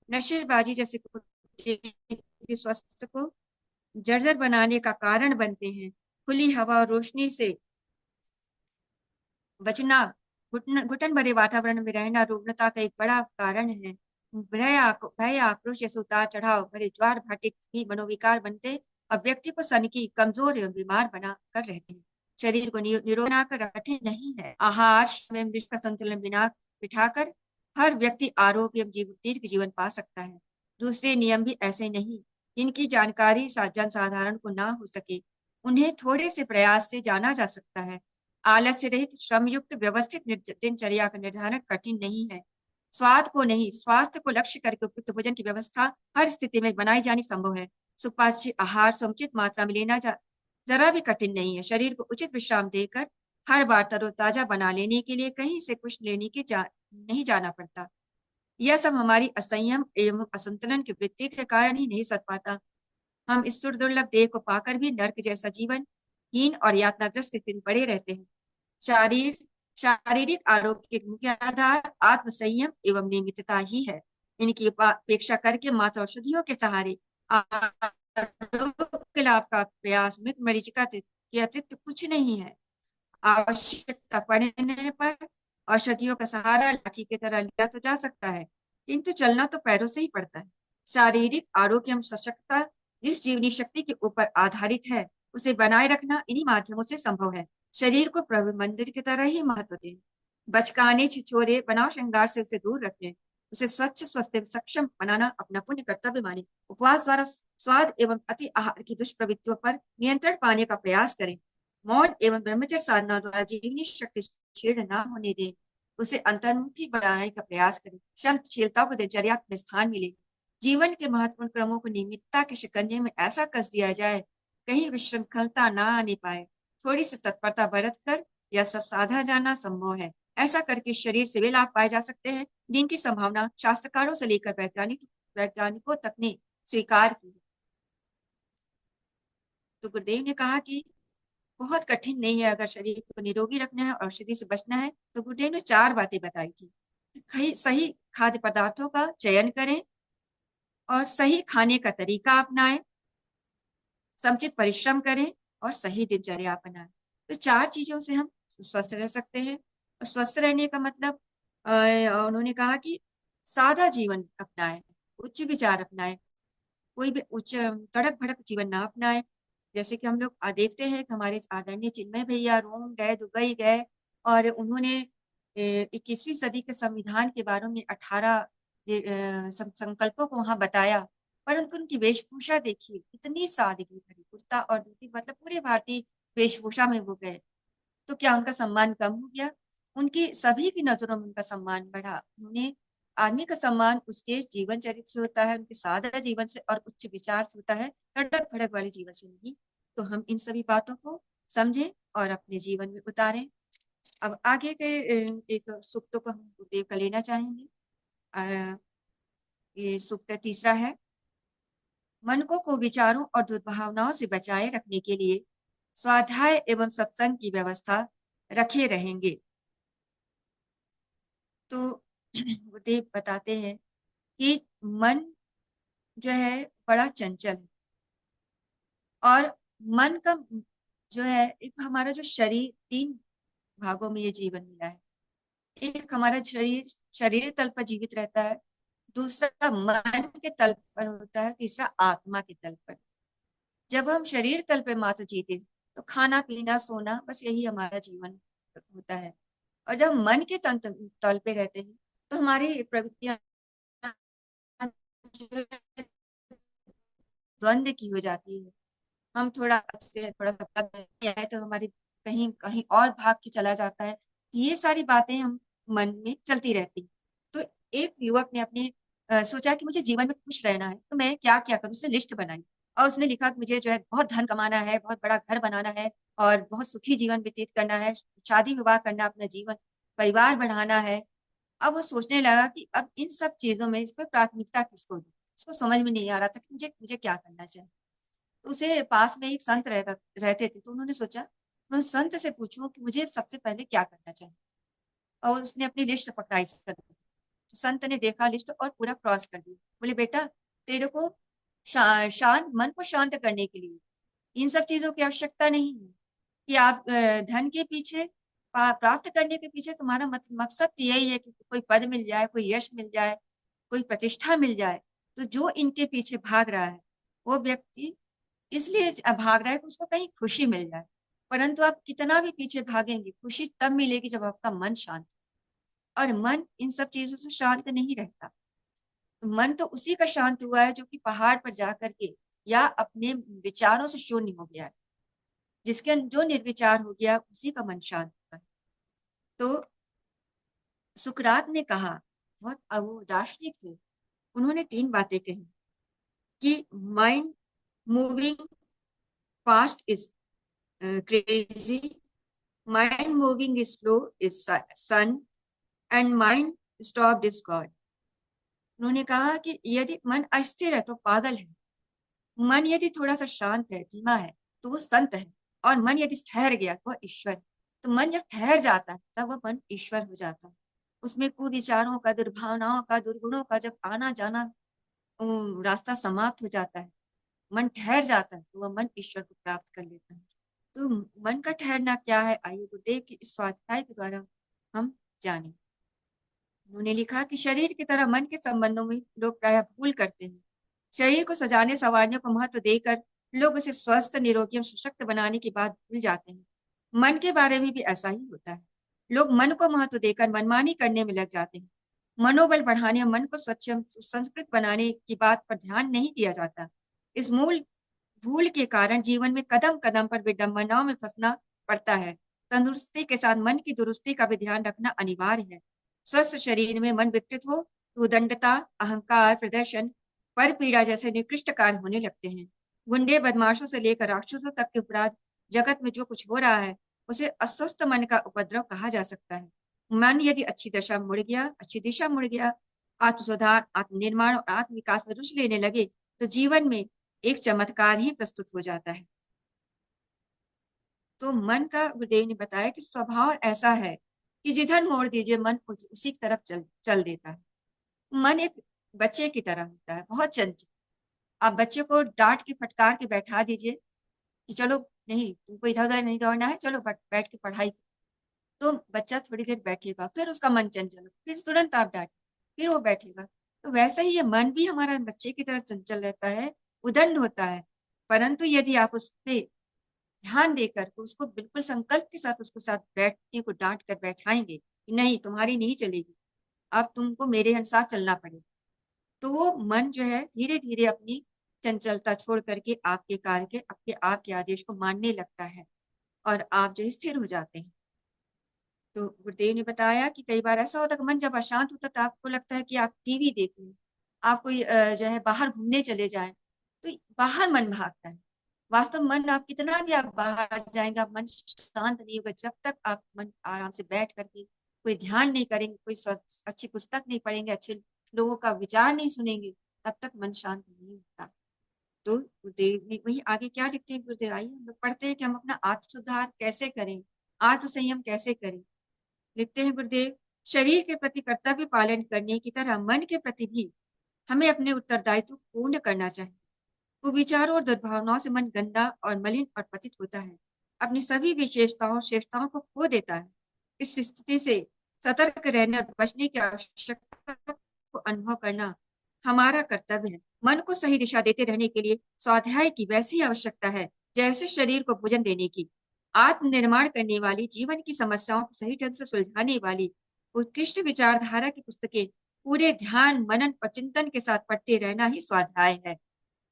नशेबाजी जैसे कुटेव स्वास्थ्य को जर्जर बनाने का कारण बनते हैं। खुली हवा और रोशनी से बचना, घुटन घुटन भरे वातावरण में रहना रुग्णता का एक बड़ा कारण है। भय, आक्रोश जैसे उतार चढ़ाव भरे ज्वार भाटिक भी मनोविकार बनते और व्यक्ति को सनकी, कमजोर एवं बीमार बना कर रहते हैं। शरीर को निरोग बनाकर कठिन नहीं है। आहार में मृत का संतुलन बिना बिठाकर हर व्यक्ति आरोग्य एवं दीर्घ जीवन पा सकता है। दूसरे नियम भी ऐसे नहीं जिनकी जानकारी जनसाधारण को ना हो सके, उन्हें थोड़े से प्रयास से जाना जा सकता है। आलस्य रहित, श्रम युक्त, व्यवस्थित दिनचर्या का निर्धारण कठिन नहीं है। स्वाद को नहीं, स्वास्थ्य को लक्ष्य करके उपयुक्त भोजन की व्यवस्था हर स्थिति में बनाई जानी संभव है। सुपाच्य आहार समुचित मात्रा में लेना जरा भी कठिन नहीं है। शरीर को उचित विश्राम देकर हर बार तरोताजा बना लेने के लिए कहीं से कुछ लेने की नहीं जाना पड़ता। यह सब हमारी असंयम एवं असंतुलन की वृत्ति के कारण ही नहीं सत पाता। हम इस दुर्लभ देह को पाकर भी नर्क जैसा जीवन हीन और यातनाग्रस्त स्थिति में पड़े रहते हैं। शारीर शारीरिक आरोग्य के मुख्य आधार आत्म संयम एवं नियमितता ही है। इनकी अपेक्षा करके मात्र औषधियों के सहारे आरोग्य के लाभ का प्रयास मृत मरीचिका के अतिरिक्त कुछ नहीं है। आवश्यकता पड़ने पर औषधियों का सहारा लाठी की तरह लिया तो जा सकता है, किंतु चलना तो पैरों से ही पड़ता है। शारीरिक आरोग्य एवं सशक्तता जिस जीवनी शक्ति के ऊपर आधारित है उसे बनाए रखना इन्हीं माध्यमों से संभव है। शरीर को प्रभु मंदिर की तरह ही महत्व दें। बचकाने छिछोरे बनाव श्रृंगार से उसे दूर रखें। उसे स्वच्छ स्वस्थ एवं सक्षम बनाना अपना पुण्य कर्तव्य माने। उपवास द्वारा स्वाद एवं अति आहार की दुष्प्रवृत्तियों पर नियंत्रण पाने का प्रयास करें। मौन एवं ब्रह्मचर्य साधना द्वारा जीवनी शक्ति क्षीण न होने दें। उसे अंतर्मुखी बनाने का प्रयास करें। क्षमशीलता को दिनचर्या में स्थान मिले। जीवन के महत्वपूर्ण क्रमों को नियमितता के शिकंजे में ऐसा कस दिया जाए कहीं विशृंखलता ना आने पाए। थोड़ी सी तत्परता बरत कर यह सब साधा जाना संभव है। ऐसा करके शरीर से वे लाभ पाए जा सकते हैं जिनकी संभावना शास्त्रकारों से लेकर वैज्ञानिकों तक ने स्वीकार की। तो गुरुदेव ने कहा कि बहुत कठिन नहीं है, अगर शरीर को निरोगी रखना है और औषधि से बचना है तो गुरुदेव ने 4 बातें बताई थी। सही खाद्य पदार्थों का चयन करें और सही खाने का तरीका अपनाएं, समुचित परिश्रम करें और सही दिनचर्या अपनाएं। तो 4 चीजों से हम स्वस्थ रह सकते हैं। और स्वस्थ रहने का मतलब उन्होंने कहा कि सादा जीवन अपनाएं, उच्च विचार अपनाएं, कोई भी उच्च तड़क भड़क जीवन ना अपनाएं। जैसे कि हम लोग देखते हैं कि हमारे आदरणीय चिन्मय भैया रोम गए, दुबई गए और उन्होंने 21वीं सदी के संविधान के बारे में 18 संकल्पों को वहां बताया। पर उनकी वेशभूषा देखिए, इतनी सादगी भरी, कुर्ता और धोती, मतलब पूरे भारतीय वेशभूषा में वो गए। तो क्या उनका सम्मान कम हो गया? उनकी सभी की नजरों में उनका सम्मान बढ़ा। उन्हें आदमी का सम्मान उसके जीवन चरित्र से होता है, उनके सादा जीवन से और उच्च विचार से होता है, तड़क भड़क वाले जीवन से नहीं। तो हम इन सभी बातों को समझें और अपने जीवन में उतारें। अब आगे के एक सूक्तों को हम गुरुदेव का लेना चाहेंगे। ये सूक्त तीसरा है। मन को विचारों और दुर्भावनाओं से बचाए रखने के लिए स्वाध्याय एवं सत्संग की व्यवस्था रखे रहेंगे। तो गुरुदेव बताते हैं कि मन जो है बड़ा चंचल है और मन का जो है, एक हमारा जो शरीर 3 भागों में ये जीवन मिला है। एक हमारा शरीर शरीर तल पर जीवित रहता है, दूसरा मन के तल पर होता है, तीसरा आत्मा के तल पर। जब हम शरीर तल पे मात्र जीते तो खाना पीना सोना बस यही हमारा जीवन होता है। और जब मन के तल पे रहते हैं तो हमारी प्रवृत्तियां द्वंद्व की हो जाती है। हम थोड़ा अच्छे थोड़ा सा पद में आए तो हमारी कहीं कहीं और भाग के चला जाता है। ये सारी बातें हम मन में चलती रहती। तो एक युवक ने अपने सोचा कि मुझे जीवन में खुश रहना है तो मैं क्या क्या करूँ, उसने लिस्ट बनाई और उसने लिखा कि मुझे जो है बहुत धन कमाना है, बहुत बड़ा घर बनाना है और बहुत सुखी जीवन व्यतीत करना है, शादी विवाह करना, अपना जीवन परिवार बढ़ाना है। अब वो सोचने लगा कि अब इन सब चीजों में इस पर प्राथमिकता किसको दूं। उसको समझ में नहीं आ रहा था कि मुझे मुझे क्या करना चाहिए। तो उसे पास में एक संत रहते थे, तो उन्होंने सोचा मैं उस संत से पूछूं कि मुझे सबसे पहले क्या करना चाहिए। और उसने अपनी लिस्ट पकड़ाई संत की। तो संत ने देखा लिस्ट और पूरा क्रॉस कर दिया। बोले बेटा, तेरे को शांत मन को शांत करने के लिए इन सब चीजों की आवश्यकता नहीं है कि आप धन के पीछे प्राप्त करने के पीछे तुम्हारा मकसद तो यही है कि कोई पद मिल जाए, कोई यश मिल जाए, कोई प्रतिष्ठा मिल जाए। तो जो इनके पीछे भाग रहा है वो व्यक्ति इसलिए भाग रहा है कि उसको कहीं खुशी मिल जाए। परंतु आप कितना भी पीछे भागेंगे, खुशी तब मिलेगी जब आपका मन शांत हो। और मन इन सब चीजों से शांत नहीं रहता। तो मन तो उसी का शांत हुआ है जो कि पहाड़ पर जा करके या अपने विचारों से शून्य हो गया है। जिसके जो निर्विचार हो गया उसी का मन शांत हुआ है। तो सुकरात ने कहा, बहुत वो दार्शनिक थे, उन्होंने 3 बातें कही कि mind moving fast is crazy, mind moving is slow is sun, and mind stopped is God। उन्होंने कहा कि यदि मन अस्थिर है तो पागल है, मन यदि थोड़ा सा शांत है, धीमा है, तो वो संत है, और मन यदि ठहर गया तो वह ईश्वर है। तो मन जब ठहर जाता है तब वह मन ईश्वर हो जाता है। उसमें कुविचारों का, दुर्भावनाओं का, दुर्गुणों का जब आना जाना रास्ता समाप्त हो जाता है, मन ठहर जाता है, तो वह मन ईश्वर को प्राप्त कर लेता है। तो मन का ठहरना क्या है, आइए गुरुदेव की इस स्वाध्याय के द्वारा हम जाने। उन्होंने लिखा कि शरीर की तरह मन के संबंधों में लोग प्रायः भूल करते हैं। शरीर को सजाने संवारने को महत्व देकर लोग उसे स्वस्थ, निरोगी और सशक्त बनाने की बात भूल जाते हैं। मन के बारे में भी ऐसा ही होता है। लोग मन को महत्व देकर मनमानी करने में लग जाते हैं। मनोबल बढ़ाने और मन को स्वच्छ संस्कृत बनाने की बात पर ध्यान नहीं दिया जाता। इस मूल भूल के कारण जीवन में कदम कदम पर विडंबनाओं में फंसना पड़ता है। तंदुरुस्ती के साथ मन की दुरुस्ती का भी ध्यान रखना अनिवार्य है। स्वस्थ शरीर में मन विकृत हो तो उदंडता, अहंकार, प्रदर्शन, पर पीड़ा जैसे निकृष्ट कार्य होने लगते हैं। गुंडे बदमाशों से लेकर राक्षसों तक के अपराध, जगत में जो कुछ हो रहा है उसे अस्वस्थ मन का उपद्रव कहा जा सकता है। मन यदि अच्छी दिशा मुड़ गया, आत्म सुधार, आत्मनिर्माण और आत्म विकास में रुचि लेने लगे तो जीवन में एक चमत्कार ही प्रस्तुत हो जाता है। तो मन का, गुरुदेव ने बताया कि स्वभाव ऐसा है कि जिधर मोड़ दीजिए मन उसी की तरफ चल चल देता है। मन एक बच्चे की तरह होता है, बहुत चंचल। आप बच्चे को डांट के फटकार के बैठा दीजिए कि चलो, नहीं तुमको इधर उधर नहीं दौड़ना है, चलो बैठ के पढ़ाई। तो बच्चा थोड़ी देर बैठेगा, फिर उसका मन चंचल, फिर तुरंत आप डांटे, फिर वो बैठेगा। तो वैसे ही ये मन भी हमारा बच्चे की तरह चंचल रहता है, उदंड होता है। परंतु यदि आप उस पे ध्यान देकर उसको बिल्कुल संकल्प के साथ उसको साथ बैठने को डांट कर बैठाएंगे कि नहीं तुम्हारी नहीं चलेगी, अब तुमको मेरे अनुसार चलना पड़ेगा, तो वो मन जो है धीरे धीरे अपनी चंचलता छोड़ करके आपके कार्य के, आपके आदेश को मानने लगता है और आप जो स्थिर हो जाते हैं। तो गुरुदेव ने बताया कि कई बार ऐसा होता है कि मन जब अशांत होता है तो आपको लगता है कि आप टीवी देख लें, आप कोई जो है बाहर घूमने चले जाएं, तो बाहर मन भागता है। वास्तव में मन, आप कितना भी आप बाहर जाएंगे, आप मन शांत नहीं होगा जब तक आप मन आराम से बैठ करके कोई ध्यान नहीं करेंगे, कोई अच्छी पुस्तक नहीं पढ़ेंगे, अच्छे लोगों का विचार नहीं सुनेंगे, तब तक मन शांत नहीं होता। तो गुरुदेव ने वही आगे क्या लिखते हैं, गुरुदेव आइए हम लोग पढ़ते हैं कि हम अपना आत्म सुधार कैसे करें, आत्म संयम कैसे करें। लिखते हैं गुरुदेव, शरीर के प्रति कर्तव्य पालन करने की तरह मन के प्रति भी हमें अपने उत्तरदायित्व पूर्ण करना चाहिए। कुविचारों और दुर्भावनाओं से मन गंदा और मलिन और पतित होता है, अपनी सभी विशेषताओं श्रेष्ठताओं को खो देता है। इस स्थिति से सतर्क रहने और बचने की आवश्यकता को अनुभव करना हमारा कर्तव्य है। मन को सही दिशा देते रहने के लिए स्वाध्याय की वैसी आवश्यकता है जैसे शरीर को भोजन देने की। आत्मनिर्माण करने वाली, जीवन की समस्याओं को सही ढंग से सुलझाने वाली उत्कृष्ट विचारधारा की पुस्तकें पूरे ध्यान, मनन और चिंतन के साथ पढ़ते रहना ही स्वाध्याय है।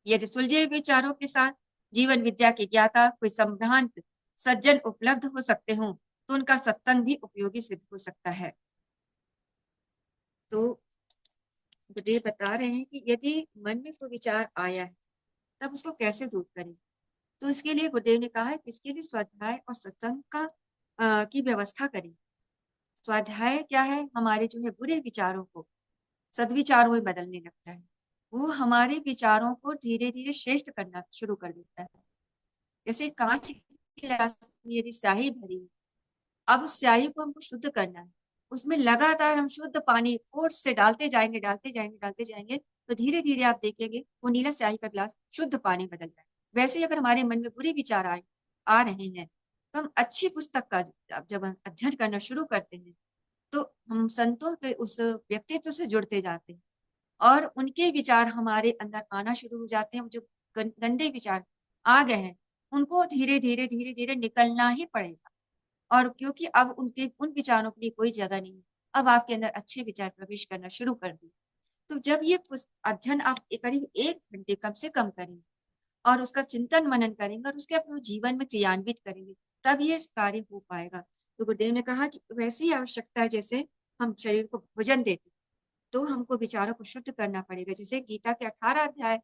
यदि सुलझे विचारों के साथ जीवन विद्या के ज्ञाता कोई संभ्रांत सज्जन उपलब्ध हो सकते हो तो उनका सत्संग भी उपयोगी सिद्ध हो सकता है। तो गुरुदेव बता रहे हैं कि यदि मन में कोई विचार आया है तब उसको कैसे दूर करें। तो इसके लिए गुरुदेव ने कहा है कि इसके लिए स्वाध्याय और सत्संग का की व्यवस्था करें। स्वाध्याय क्या है, हमारे जो है बुरे विचारों को सदविचारों में बदलने लगता है। वो हमारे विचारों को धीरे धीरे श्रेष्ठ करना शुरू कर देता है। जैसे कांच की गिलास में यदि स्याही भरी है, अब उस स्याही को हमको शुद्ध करना है, उसमें लगातार हम शुद्ध पानी फोर्स से डालते जाएंगे, डालते जाएंगे, तो धीरे धीरे आप देखेंगे वो नीला स्याही का गिलास शुद्ध पानी बदल रहा है। वैसे ही अगर हमारे मन में बुरे विचार आ रहे हैं तो हम अच्छी पुस्तक का जब हम अध्ययन करना शुरू करते हैं तो हम संतों के उस व्यक्तित्व से जुड़ते जाते हैं और उनके विचार हमारे अंदर आना शुरू हो जाते हैं। जो गंदे विचार आ गए हैं उनको धीरे धीरे निकलना ही पड़ेगा, और क्योंकि अब उनके उन विचारों के लिए कोई जगह नहीं है, अब आपके अंदर अच्छे विचार प्रवेश करना शुरू कर दिए। तो जब ये अध्ययन आप करीब 1 घंटे कम से कम करेंगे और उसका चिंतन मनन करेंगे और उसके अपने जीवन में क्रियान्वित करेंगे, तब ये कार्य हो पाएगा। तो गुरुदेव ने कहा कि वैसी आवश्यकता है जैसे हम शरीर को भोजन देते, तो हमको विचारों को शुद्ध करना पड़ेगा। जैसे गीता के 18 अध्याय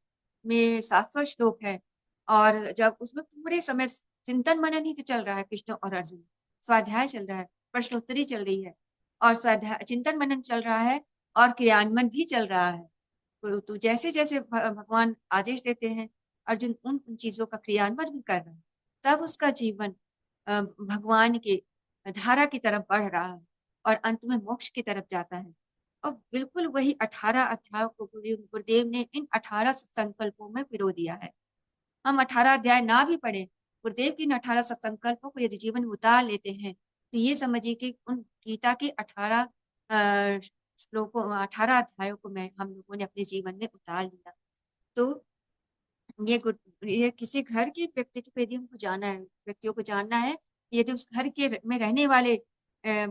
में 7वां श्लोक है, और जब उसमें पूरे समय चिंतन मनन ही तो चल रहा है, कृष्ण और अर्जुन स्वाध्याय चल रहा है, प्रश्नोत्तरी चल रही है, और स्वाध्याय चिंतन मनन चल रहा है और क्रियान्वयन भी चल रहा है। तो जैसे जैसे भगवान आदेश देते हैं अर्जुन उन उन चीजों का क्रियान्वयन भी कर रहा है, तब उसका जीवन भगवान के धारा की तरफ बढ़ रहा है और अंत में मोक्ष की तरफ जाता है। और बिल्कुल वही 18 अध्यायों को गुरुदेव ने इन 18 संकल्पों में पिरो दिया है। हम 18 अध्याय ना भी पढ़े, गुरुदेव की इन 18 संकल्पों को यदि जीवन में उतार लेते हैं तो ये समझिए कि उन गीता के 18 श्लोकों, 18 अध्यायों को मैं हम लोगों ने अपने जीवन में उतार लिया। तो ये किसी घर के व्यक्तित्व को यदि हमको जानना है, व्यक्तियों को जानना है, यदि उस घर के में रहने वाले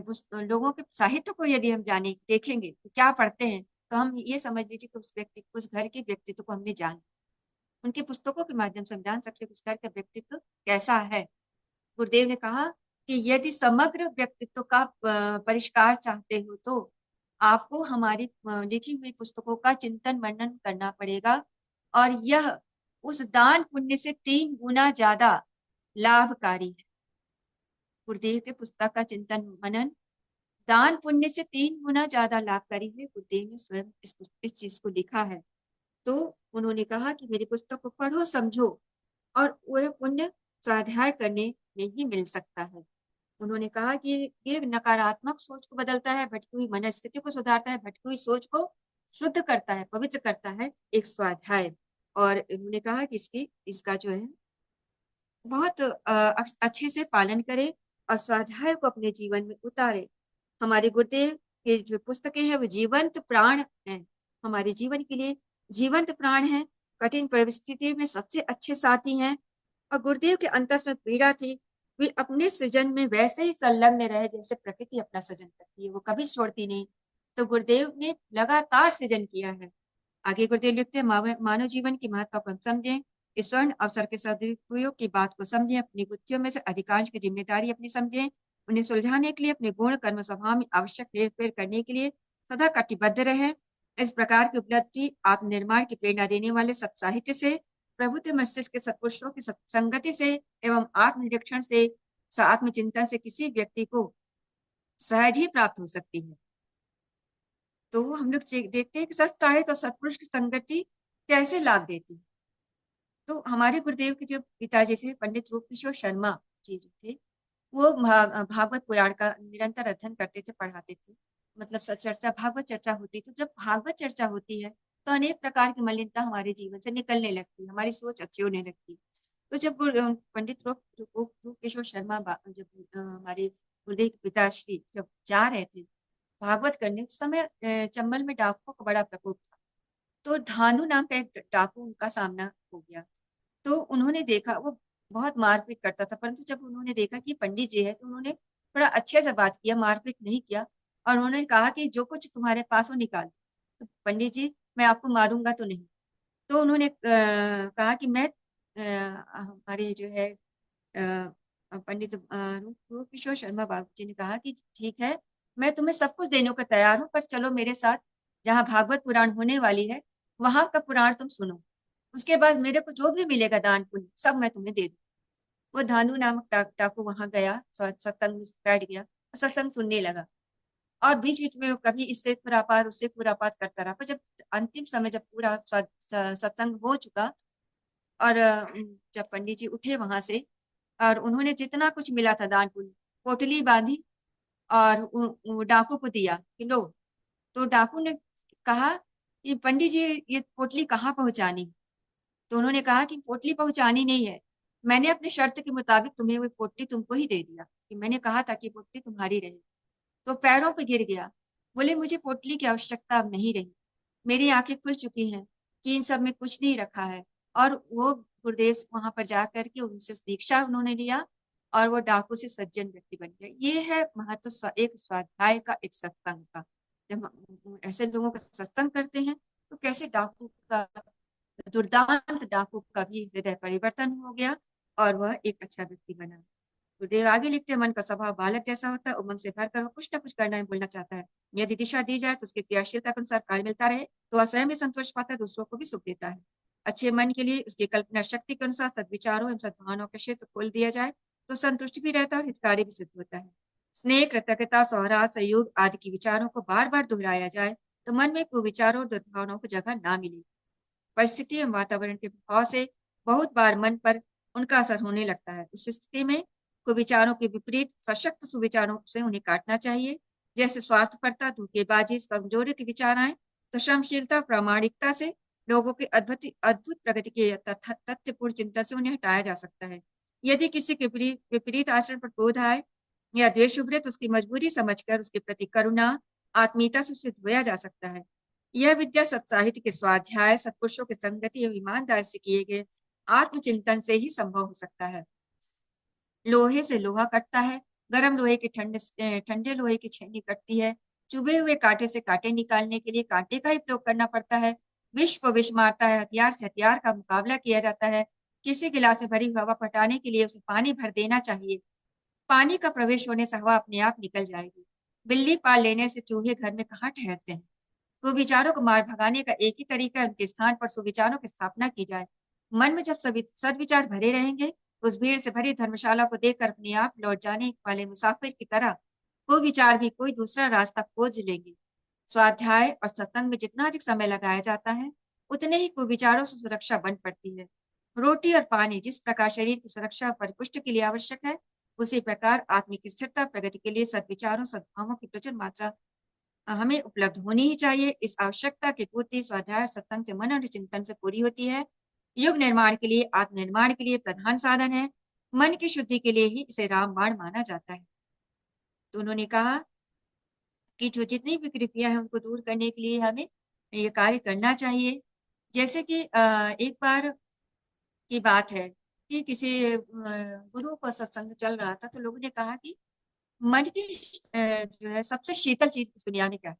उस लोगों के साहित्य को यदि हम जाने देखेंगे तो क्या पढ़ते हैं, तो हम ये समझ लीजिए कि उस घर के व्यक्तित्व को हमने जान, उनकी पुस्तकों के माध्यम से हम जान सकते हैं कि उस घर का व्यक्तित्व कैसा है। गुरुदेव ने कहा कि यदि समग्र व्यक्तित्व का परिष्कार चाहते हो तो आपको हमारी लिखी हुई पुस्तकों का चिंतन मनन करना पड़ेगा, और यह उस दान पुण्य से 3 गुना ज्यादा लाभकारी है। गुरुदेव के पुस्तक का चिंतन मनन दान पुण्य से 3 गुना ज्यादा लाभकारी है। गुरुदेव ने स्वयं इस चीज को लिखा है। तो उन्होंने कहा कि मेरी पुस्तक को पढ़ो, समझो, और वह पुण्य स्वाध्याय करने में ही मिल सकता है। उन्होंने कहा कि ये नकारात्मक सोच को बदलता है, भटकी हुई मनस्थिति को सुधारता है, भटकी हुई सोच को शुद्ध करता है, पवित्र करता है एक स्वाध्याय। और उन्होंने कहा कि इसका जो है बहुत अच्छे से पालन करें और स्वाध्याय को अपने जीवन में उतारे। हमारे गुरुदेव के जो पुस्तकें हैं वो जीवंत प्राण हैं, हमारे जीवन के लिए जीवंत प्राण हैं, कठिन परिस्थिति में सबसे अच्छे साथी हैं। और गुरुदेव के अंतस में पीड़ा थी, वे अपने सृजन में वैसे ही संलग्न रहे जैसे प्रकृति अपना सृजन करती है, वो कभी छोड़ती नहीं। तो गुरुदेव ने लगातार सृजन किया है। आगे गुरुदेव लिखते हैं, मानव जीवन की महत्ता को हम समझें, इस स्वर्ण अवसर के सदुपयोग की बात को समझें, अपनी गुत्थियों में से अधिकांश की जिम्मेदारी अपनी समझें, उन्हें सुलझाने के लिए अपने गुण कर्म स्वभाव में आवश्यक हेरफेर करने के लिए सदा कटिबद्ध रहे। इस प्रकार की उपलब्धि आत्मनिर्माण की प्रेरणा देने वाले सत्साहित्य से, प्रबुद्ध मस्तिष्क के सत्पुरुषों की सत्संगति से एवं आत्मनिरीक्षण से, आत्मचिंतन से किसी व्यक्ति को सहज ही प्राप्त हो सकती है। तो हम लोग देखते हैं कि सत्साहित्य और सत्पुरुष की संगति कैसे लाभ देती है। तो हमारे गुरुदेव के जो पिताजी थे पंडित रूपकिशोर शर्मा जी जो थे, वो भागवत पुराण का निरंतर अध्ययन करते थे, पढ़ाते थे। मतलब चर्चा, भागवत चर्चा होती, तो जब भागवत चर्चा होती है तो अनेक प्रकार की मलिनता हमारे जीवन से निकलने लगती है, हमारी सोच अच्छी होने लगती है। तो जब पंडित रूपकिशोर शर्मा जब हमारे गुरुदेव के पिताश्री जब जा रहे थे भागवत करने, उस समय चंबल में डाकुओं का बड़ा प्रकोप था। तो धानु नाम का एक डाकू उनका सामना हो गया। तो उन्होंने देखा वो बहुत मारपीट करता था, परंतु जब उन्होंने देखा कि पंडित जी है तो उन्होंने थोड़ा अच्छे से बात किया, मारपीट नहीं किया। और उन्होंने कहा कि जो कुछ तुम्हारे पास हो निकाल। तो पंडित जी, मैं आपको मारूंगा तो नहीं। तो उन्होंने कहा कि मैं हमारे जो है पंडित रूप किशोर शर्मा बाबू जी ने कहा कि ठीक है, मैं तुम्हें सब कुछ देने को तैयार हूँ, पर चलो मेरे साथ, जहाँ भागवत पुराण होने वाली है वहां का पुराण तुम सुनो, उसके बाद मेरे को जो भी मिलेगा दान पुण्य सब मैं तुम्हें दे दूँ। वो धानु नामक डाकू वहां गया, सत्संग में बैठ गया और सत्संग सुनने लगा। और बीच बीच में वो कभी इससे खुरापात उससे खुरापात करता रहा, पर जब अंतिम समय जब पूरा सत्संग हो चुका और जब पंडित जी उठे वहां से और उन्होंने जितना कुछ मिला था दान पुण्य पोटली बांधी और डाकू को दिया कि लो। तो डाकू ने कहा कि पंडित जी ये पोटली कहाँ पहुंचानी। तो उन्होंने कहा कि पोटली पहुंचानी नहीं है, मैंने अपने शर्त के मुताबिक तुम्हें वो पोटली तुमको ही दे दिया, कि मैंने कहा था कि पोटली तुम्हारी रहे। तो पैरों पे गिर गया, बोले मुझे पोटली की आवश्यकता अब नहीं रही, मेरी आंखें खुल चुकी हैं कि इन सब में कुछ नहीं रखा है। और वो गुरुदेव वहां पर जा करके उनसे दीक्षा उन्होंने लिया और वो डाकू से सज्जन व्यक्ति बन गए। ये है महत्व एक स्वाध्याय का, एक सत्संग का। जब हम ऐसे लोगों का सत्संग करते हैं तो कैसे डाकू का, दुर्दांत डाकू का भी हृदय परिवर्तन हो गया और वह एक अच्छा व्यक्ति बना। गुरुदेव आगे लिखते हैं, मन का स्वभाव बालक जैसा होता है, उमंग से भरकर वो कुछ ना कुछ करना है, बोलना चाहता है। यदि दिशा दी जाए तो उसकी क्रियाशीलता के अनुसार कार्य मिलता रहे तो वह स्वयं भी संतोष पाता है, दूसरों को भी सुख देता है। अच्छे मन के लिए उसकी कल्पना शक्ति के अनुसार सद्विचारों एवं सद्भावनाओं का क्षेत्र खोल दिया जाए तो संतुष्ट भी रहता है और हितकारी भी सिद्ध होता है। स्नेह, कृतज्ञता, सौहार्द, सहयोग आदि के विचारों को बार बार दोहराया जाए तो मन में कुविचारों और दुर्भावनाओं को जगह ना मिले। परिस्थिति एवं वातावरण के प्रभाव से बहुत बार मन पर उनका असर होने लगता है। उस स्थिति में कुविचारों के विपरीत सशक्त सुविचारों से उन्हें काटना चाहिए, जैसे स्वार्थपरता, धोखेबाजी, कमजोरी के विचार आए तो क्षमशीलता, प्रामाणिकता से लोगों के अद्भुत अद्भुत प्रगति के तथ्यपूर्ण चिंतन से उन्हें हटाया जा सकता है। यदि किसी के विपरीत आचरण पर क्रोध आए या द्वेष उभरे तो उसकी मजबूरी समझकर उसके प्रति करुणा, आत्मीयता से उसे धोया जा सकता है। यह विद्या सत्साहित्य के स्वाध्याय, सत्पुरुषों के संगति एवं ईमानदारी से किए गए आत्मचिंतन से ही संभव हो सकता है। लोहे से लोहा कटता है, गर्म लोहे के ठंडे लोहे की छेनी कटती है, चुभे हुए कांटे से कांटे निकालने के लिए कांटे का ही प्रयोग करना पड़ता है। विष को विष मारता है, हथियार से हथियार का मुकाबला किया जाता है। किसी गिलास में भरी हवा पटाने के लिए उसे पानी भर देना चाहिए। पानी का प्रवेश होने से हवा अपने आप निकल जाएगी। बिल्ली पाल लेने से चूहे घर में कहाँ ठहरते हैं। कुविचारों को मार भगाने का एक ही तरीका है, उनके स्थान पर सुविचारों की स्थापना की जाए। मन में जब सभी सदविचार भरे रहेंगे, उस भीड़ से भरी धर्मशाला को देखकर अपने आप लौट जाने वाले मुसाफिर की तरह कुविचार भी कोई दूसरा रास्ता खोज लेंगे। स्वाध्याय और सत्संग में जितना अधिक समय लगाया जाता है, उतने ही कुविचारों से सुरक्षा बन पड़ती है। रोटी और पानी जिस प्रकार शरीर की सुरक्षा और परिपुष्टि के लिए आवश्यक है, उसी प्रकार आत्मिक स्थिरता प्रगति के लिए सद्विचारों सद्भावों की प्रचुर मात्रा हमें उपलब्ध होनी ही चाहिए। इस आवश्यकता की पूर्ति स्वाध्याय और सत्संग से मन और चिंतन से पूरी होती है। युग निर्माण के लिए, आत्मनिर्माण के लिए प्रधान साधन है। मन की शुद्धि के लिए ही इसे रामबाण माना जाता है। तो उन्होंने कहा कि जो जितनी विकृतियां हैं उनको दूर करने के लिए हमें ये कार्य करना चाहिए। जैसे कि एक बार की बात है कि किसी गुरु का सत्संग चल रहा था, तो लोगों ने कहा कि मन की जो है सबसे शीतल चीज इस दुनिया में क्या है।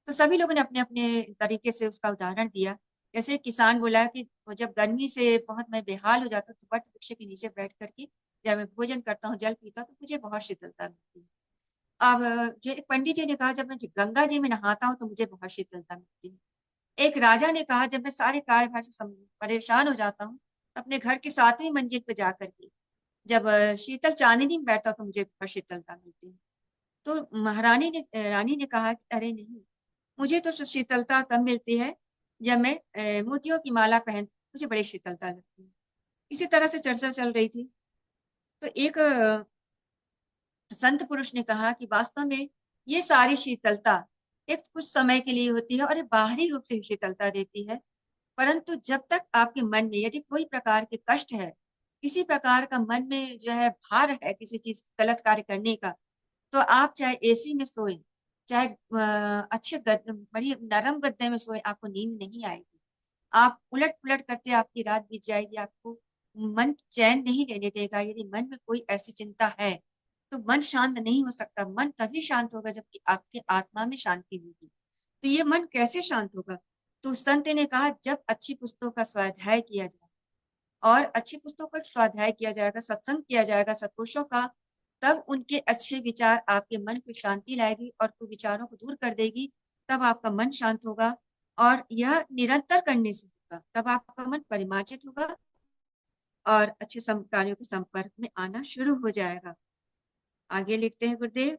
तो सभी लोगों ने अपने अपने तरीके से उसका उदाहरण दिया। जैसे किसान बोला कि वो जब गर्मी से बहुत मैं बेहाल हो जाता हूँ, तो वट वृक्ष के नीचे बैठ करके जब मैं भोजन करता हूँ, जल पीता हूँ, तो मुझे बहुत शीतलता मिलती है। अब जो एक पंडित जी ने कहा, जब मैं गंगा जी में नहाता हूँ तो मुझे बहुत शीतलता मिलती है। एक राजा ने कहा, जब मैं सारे कार्यभार से परेशान हो जाता हूँ, अपने घर की 7वीं मंजिल पे जाकर के जब शीतल चांदनी में बैठता हूँ, तो मुझे बहुत शीतलता मिलती है। तो महारानी ने रानी ने कहा कि अरे नहीं, मुझे तो शीतलता तब मिलती है जब मैं मोतियों की माला पहन, मुझे बड़ी शीतलता लगती है। इसी तरह से चर्चा चल रही थी। तो एक संत पुरुष ने कहा कि वास्तव में ये सारी शीतलता एक कुछ समय के लिए होती है और ये बाहरी रूप से शीतलता देती है। परंतु जब तक आपके मन में यदि कोई प्रकार के कष्ट है, किसी प्रकार का मन में जो है भार है किसी चीज गलत कार्य करने का, तो आप चाहे एसी में सोए, चाहे अच्छे बड़ी नरम गद्दे में सोए, आपको नींद नहीं आएगी। आप उलट पुलट करते आपकी रात बीत जाएगी। आपको मन चैन नहीं लेने देगा। यदि मन में कोई ऐसी चिंता है, तो मन शांत नहीं हो सकता। मन तभी शांत होगा जबकि आपके आत्मा में शांति होगी। तो ये मन कैसे शांत होगा? तो संत ने कहा, जब अच्छी पुस्तकों का स्वाध्याय किया जाए और अच्छी पुस्तकों का स्वाध्याय किया जाएगा, सत्संग किया जाएगा सत्पुरुषों का, तब उनके अच्छे विचार आपके मन को शांति लाएगी और कुविचारों को दूर कर देगी। तब आपका मन शांत होगा और यह निरंतर करने से होगा। तब आपका मन परिमार्जित होगा और अच्छे कार्यों के संपर्क में आना शुरू हो जाएगा। आगे लिखते हैं गुरुदेव,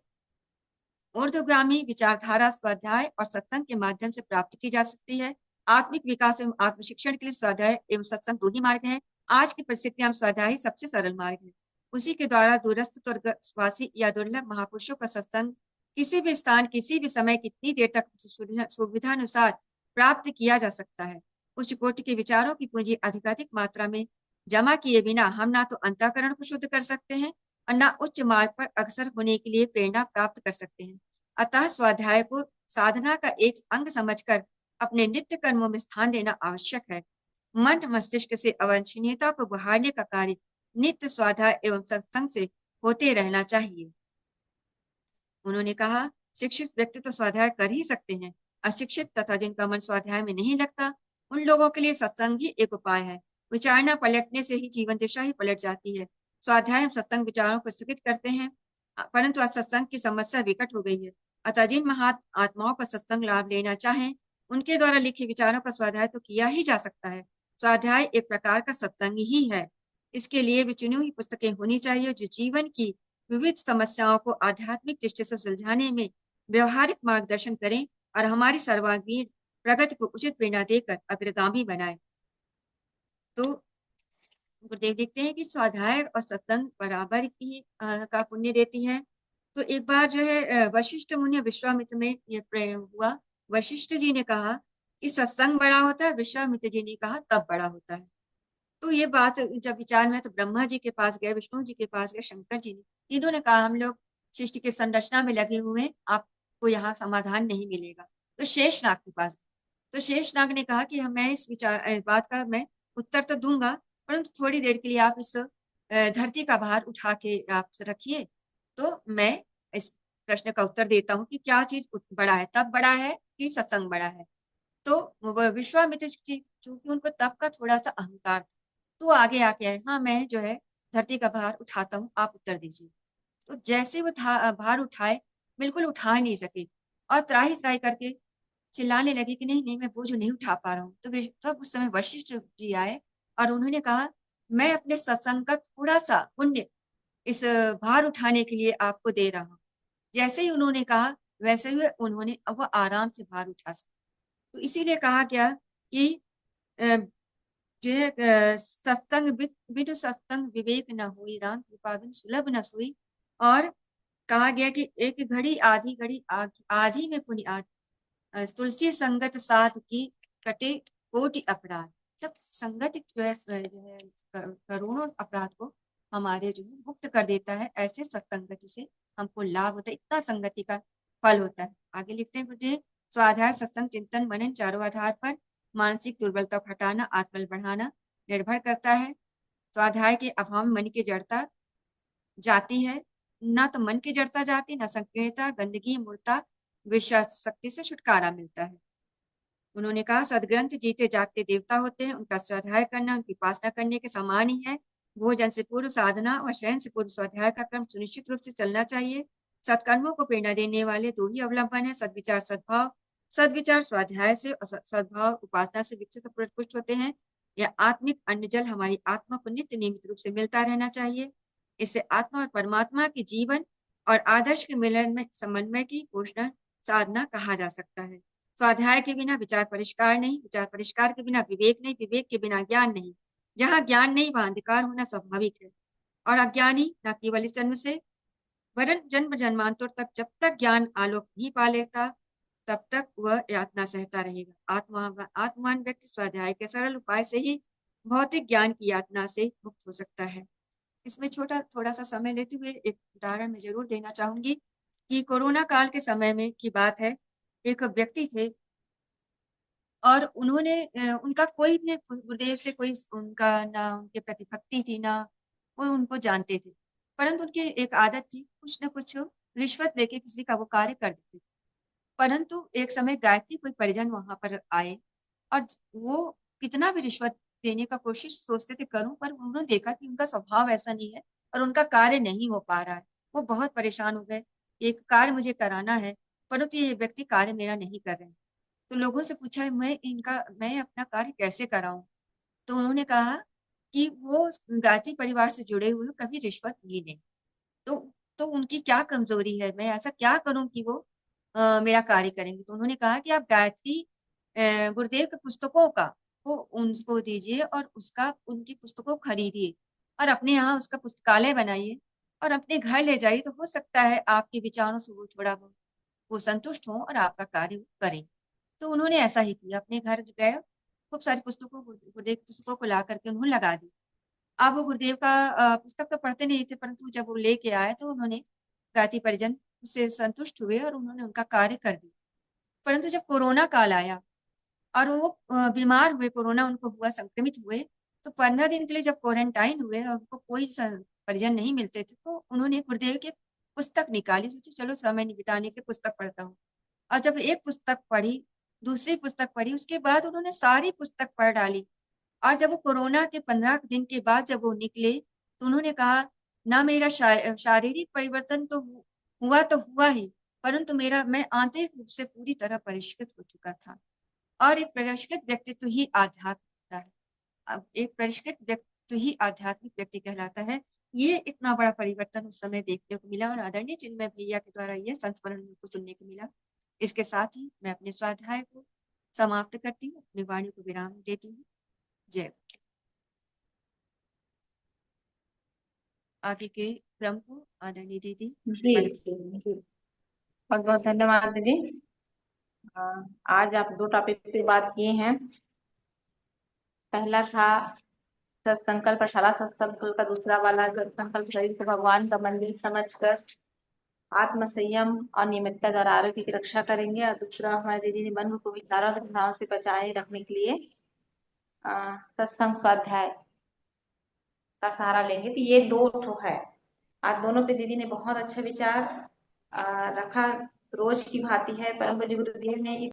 ऊर्ध्वगामी विचारधारा स्वाध्याय और सत्संग के माध्यम से प्राप्त की जा सकती है। आत्मिक विकास एवं आत्मशिक्षण के लिए स्वाध्याय एवं सत्संग दो ही मार्ग हैं। आज की परिस्थितियां स्वाध्याय सबसे सरल मार्ग है। उसी के द्वारा दूरस्थ स्वर्गवासी या दुर्लभ महापुरुषों का सत्संग किसी भी स्थान, किसी भी समय, कितनी देर तक सुविधा अनुसार प्राप्त किया जा सकता है। उच्च कोटि के विचारों की पूंजी अधिकाधिक मात्रा में जमा किए बिना हम ना तो अंतःकरण को शुद्ध कर सकते हैं और न उच्च मार्ग पर अग्रसर होने के लिए प्रेरणा प्राप्त कर सकते हैं। अतः स्वाध्याय को साधना का एक अंग समझकर अपने नित्य कर्मों में स्थान देना आवश्यक है। मन मस्तिष्क से अवांछनीयता को बहारने का कार्य नित्य स्वाध्याय एवं सत्संग से होते रहना चाहिए। उन्होंने कहा, शिक्षित व्यक्ति तो स्वाध्याय कर ही सकते हैं। अशिक्षित तथा जिनका मन स्वाध्याय में नहीं लगता, उन लोगों के लिए सत्संग ही एक उपाय है। विचारना पलटने से ही जीवन दिशा ही पलट जाती है। स्वाध्याय सत्संग विचारों को स्थगित करते हैं, परंतु आज सत्संग की समस्या विकट हो गई है। अतः जिन महान आत्माओं का सत्संग लाभ लेना चाहें, उनके द्वारा लिखे विचारों का स्वाध्याय तो किया ही जा सकता है। स्वाध्याय एक प्रकार का सत्संग ही है। इसके लिए भी चुनी हुई पुस्तकें होनी चाहिए जो जीवन की विविध समस्याओं को आध्यात्मिक दृष्टि से सुलझाने में व्यवहारिक मार्गदर्शन करें और हमारी सर्वांगीण प्रगति को उचित प्रेरणा देकर अग्रगामी बनाए। तो गुरुदेव देखते हैं कि स्वाध्याय और सत्संग बराबर की का पुण्य देती है। तो एक बार जो है वशिष्ठ मुनि विश्वामित्र में ये प्रेम हुआ। वशिष्ठ जी ने कहा कि सत्संग बड़ा होता है, विश्वामित्र जी ने कहा तब बड़ा होता है। तो ये बात जब विचार में, तो ब्रह्मा जी के पास गए, विष्णु जी के पास गए, शंकर जी ने, तीनों ने कहा हम लोग सृष्टि की संरचना में लगे हुए हैं, आपको यहाँ समाधान नहीं मिलेगा। तो शेषनाग के पास, तो शेषनाग ने कहा कि मैं इस बात का मैं उत्तर तो दूंगा, परंतु थोड़ी देर के लिए आप इस धरती का भार उठा के आप रखिए, तो मैं इस प्रश्न का उत्तर देता हूँ कि क्या चीज बड़ा है, तब बड़ा है कि सत्संग बड़ा है। तो वो विश्वामित्र जी, चूंकि उनको तब का थोड़ा सा अहंकार था, तो आगे आके आए, हाँ मैं जो है धरती का भार उठाता हूँ, आप उत्तर दीजिए। तो जैसे वो भार उठाए, बिल्कुल उठा नहीं सके, और त्राही त्राही करके चिल्लाने लगे कि नहीं नहीं, मैं बोझ नहीं उठा पा रहा हूँ। तो तब उस समय वशिष्ठ जी आए और उन्होंने कहा, मैं अपने सत्संग का थोड़ा सा पुण्य इस भार उठाने के लिए आपको दे रहा हूँ। जैसे ही उन्होंने कहा, वैसे ही उन्होंने अब वो आराम से भार उठा सके। तो इसीलिए कहा गया कि अ, जो है सत्संग विदु सत्संग विवेक न हुई, राम कृपा बिन सुलभ न सोई। और कहा गया कि एक घड़ी आधी घड़ी आधी में पुण्य आधी, तुलसी संगत साध की कटे कोटि अपराध। तब संगत जो है करोड़ों अपराध को हमारे जो है मुक्त कर देता है। ऐसे सत्संगति से हमको लाभ होता है, इतना संगति का फल होता है। आगे लिखते हैं, बोलते हैं, स्वाध्याय सत्संग चिंतन मनन चारों आधार पर मानसिक दुर्बलता को हटाना, आत्मबल बढ़ाना निर्भर करता है। स्वाध्याय के अभाव में मन की जड़ता जाती है, ना तो मन की जड़ता जाती, ना संकीर्णता गंदगी मूर्ता विश्वास शक्ति से छुटकारा मिलता है। उन्होंने कहा, सदग्रंथ जीते जागते देवता होते हैं, उनका स्वाध्याय करना उनकी उपासना करने के समान ही है। भोजन से पूर्व साधना और शयन से पूर्व स्वाध्याय का क्रम सुनिश्चित रूप से चलना चाहिए। सत्कर्मों को प्रेरणा देने वाले दो ही अवलंबन है, सदविचार सद्भाव। सदविचार स्वाध्याय से और सद्भाव उपासना से विकसित और पुष्ट होते हैं। यह आत्मिक अन्न जल हमारी आत्मा को नित्य नियमित रूप से मिलता रहना चाहिए। इससे आत्मा और परमात्मा के जीवन और आदर्श के मिलन में समन्वय की पोषण साधना कहा जा सकता है। स्वाध्याय के बिना विचार परिष्कार नहीं, विचार परिष्कार के बिना विवेक नहीं, विवेक के बिना ज्ञान नहीं। जहाँ ज्ञान नहीं वहां अंधकार होना स्वाभाविक है। और अज्ञानी न केवल इस जन्म से, वरन जन्म जन्मांतर तक जब तक ज्ञान आलोक नहीं पा लेता, तब तक वह यातना सहता रहेगा। आत्मान व्यक्ति स्वाध्याय के सरल उपाय से ही भौतिक ज्ञान की यातना से मुक्त हो सकता है। इसमें छोटा थोड़ा सा समय लेते हुए एक उदाहरण मैं जरूर देना चाहूंगी कि कोरोना काल के समय में की बात है। एक व्यक्ति थे और उन्होंने उनका कोई भी गुरुदेव से कोई उनका ना उनके प्रति भक्ति थी, ना वो उनको जानते थे, परंतु उनकी एक आदत थी, कुछ न कुछ रिश्वत लेके किसी का वो कार्य कर देते। परंतु एक समय गायत्री कोई परिजन वहां पर आए और वो कितना भी रिश्वत देने का कोशिश सोचते थे करूं, पर उन्होंने देखा कि उनका स्वभाव ऐसा नहीं है और उनका कार्य नहीं हो पा रहा है। वो बहुत परेशान हो गए, एक कार्य मुझे कराना है, परंतु ये व्यक्ति कार्य मेरा नहीं कर रहे हैं। तो लोगों से पूछा, मैं अपना कार्य कैसे कराऊं? तो उन्होंने कहा कि वो गायत्री परिवार से जुड़े हुए कभी रिश्वत नहीं दें। तो तो उनकी क्या कमजोरी है, मैं ऐसा क्या करूं कि वो मेरा कार्य करेंगे? तो उन्होंने कहा कि आप गायत्री गुरुदेव के पुस्तकों का वो उनको दीजिए और उसका उनकी पुस्तकों को खरीदिए और अपने यहाँ उसका पुस्तकालय बनाइए और अपने घर ले जाइए, तो हो सकता है आपके विचारों से वो थोड़ा बहुत वो संतुष्ट हो और आपका कार्य करें। तो उन्होंने ऐसा ही किया, अपने घर गए, खूब सारी पुस्तकों को गुरुदेव की पुस्तकों को ला करके उन्होंने लगा दी। अब वो गुरुदेव का पुस्तक तो पढ़ते नहीं थे, परंतु जब वो लेके आए तो उन्होंने गायत्री परिजन उससे संतुष्ट हुए और उन्होंने उनका कार्य कर दिया। परंतु जब कोरोना काल आया और वो बीमार हुए, कोरोना उनको हुआ, संक्रमित हुए, तो 15 दिन के लिए जब क्वारंटाइन हुए और उनको कोई परिजन नहीं मिलते थे, तो उन्होंने गुरुदेव की पुस्तक निकाली, सोचे चलो समय बिताने के पुस्तक पढ़ता हूँ। और जब एक पुस्तक पढ़ी, दूसरी पुस्तक पढ़ी, उसके बाद उन्होंने सारी पुस्तक पढ़ डाली। और जब वो कोरोना के 15 दिन के बाद जब वो निकले, तो उन्होंने कहा, ना मेरा शारीरिक परिवर्तन तो हुआ तो हुआ ही, परंतु मेरा मैं आंतरिक रूप से पूरी तरह परिष्कृत हो चुका था। और एक परिष्कृत व्यक्तित्व ही आध्यात्म होता है। अब एक परिष्कृत व्यक्ति ही आध्यात्मिक व्यक्ति कहलाता है। ये इतना बड़ा परिवर्तन उस समय देखने को मिला और आदरणीय चिन्मय भैया के द्वारा यह संस्मरण को सुनने को मिला। इसके साथ ही मैं अपने स्वाध्याय को समाप्त करती हूँ, अपनी वाणी को विराम देती हूँ। जय। आगे के क्रम को आदरणीय दीदी। जी जी जी, बहुत बहुत धन्यवाद दीदी। आज आप दो टॉपिक पे बात किए हैं। पहला था सत्संकल्प, सारा सत्संकल्प का, दूसरा वाला संकल्प शरीर को भगवान का मंदिर समझकर आत्म संयम और नियमितता द्वारा आरोग्य की रक्षा करेंगे। और दूसरा हमारी दीदी ने मन को विचारों और भावनाओं से बचाए रखने के लिए सत्संग स्वाध्याय का सहारा लेंगे। तो ये दो ठो है। आज दोनों पे दीदी ने बहुत अच्छा विचार रखा। रोज की भांति है परम पूज्य गुरुदेव ने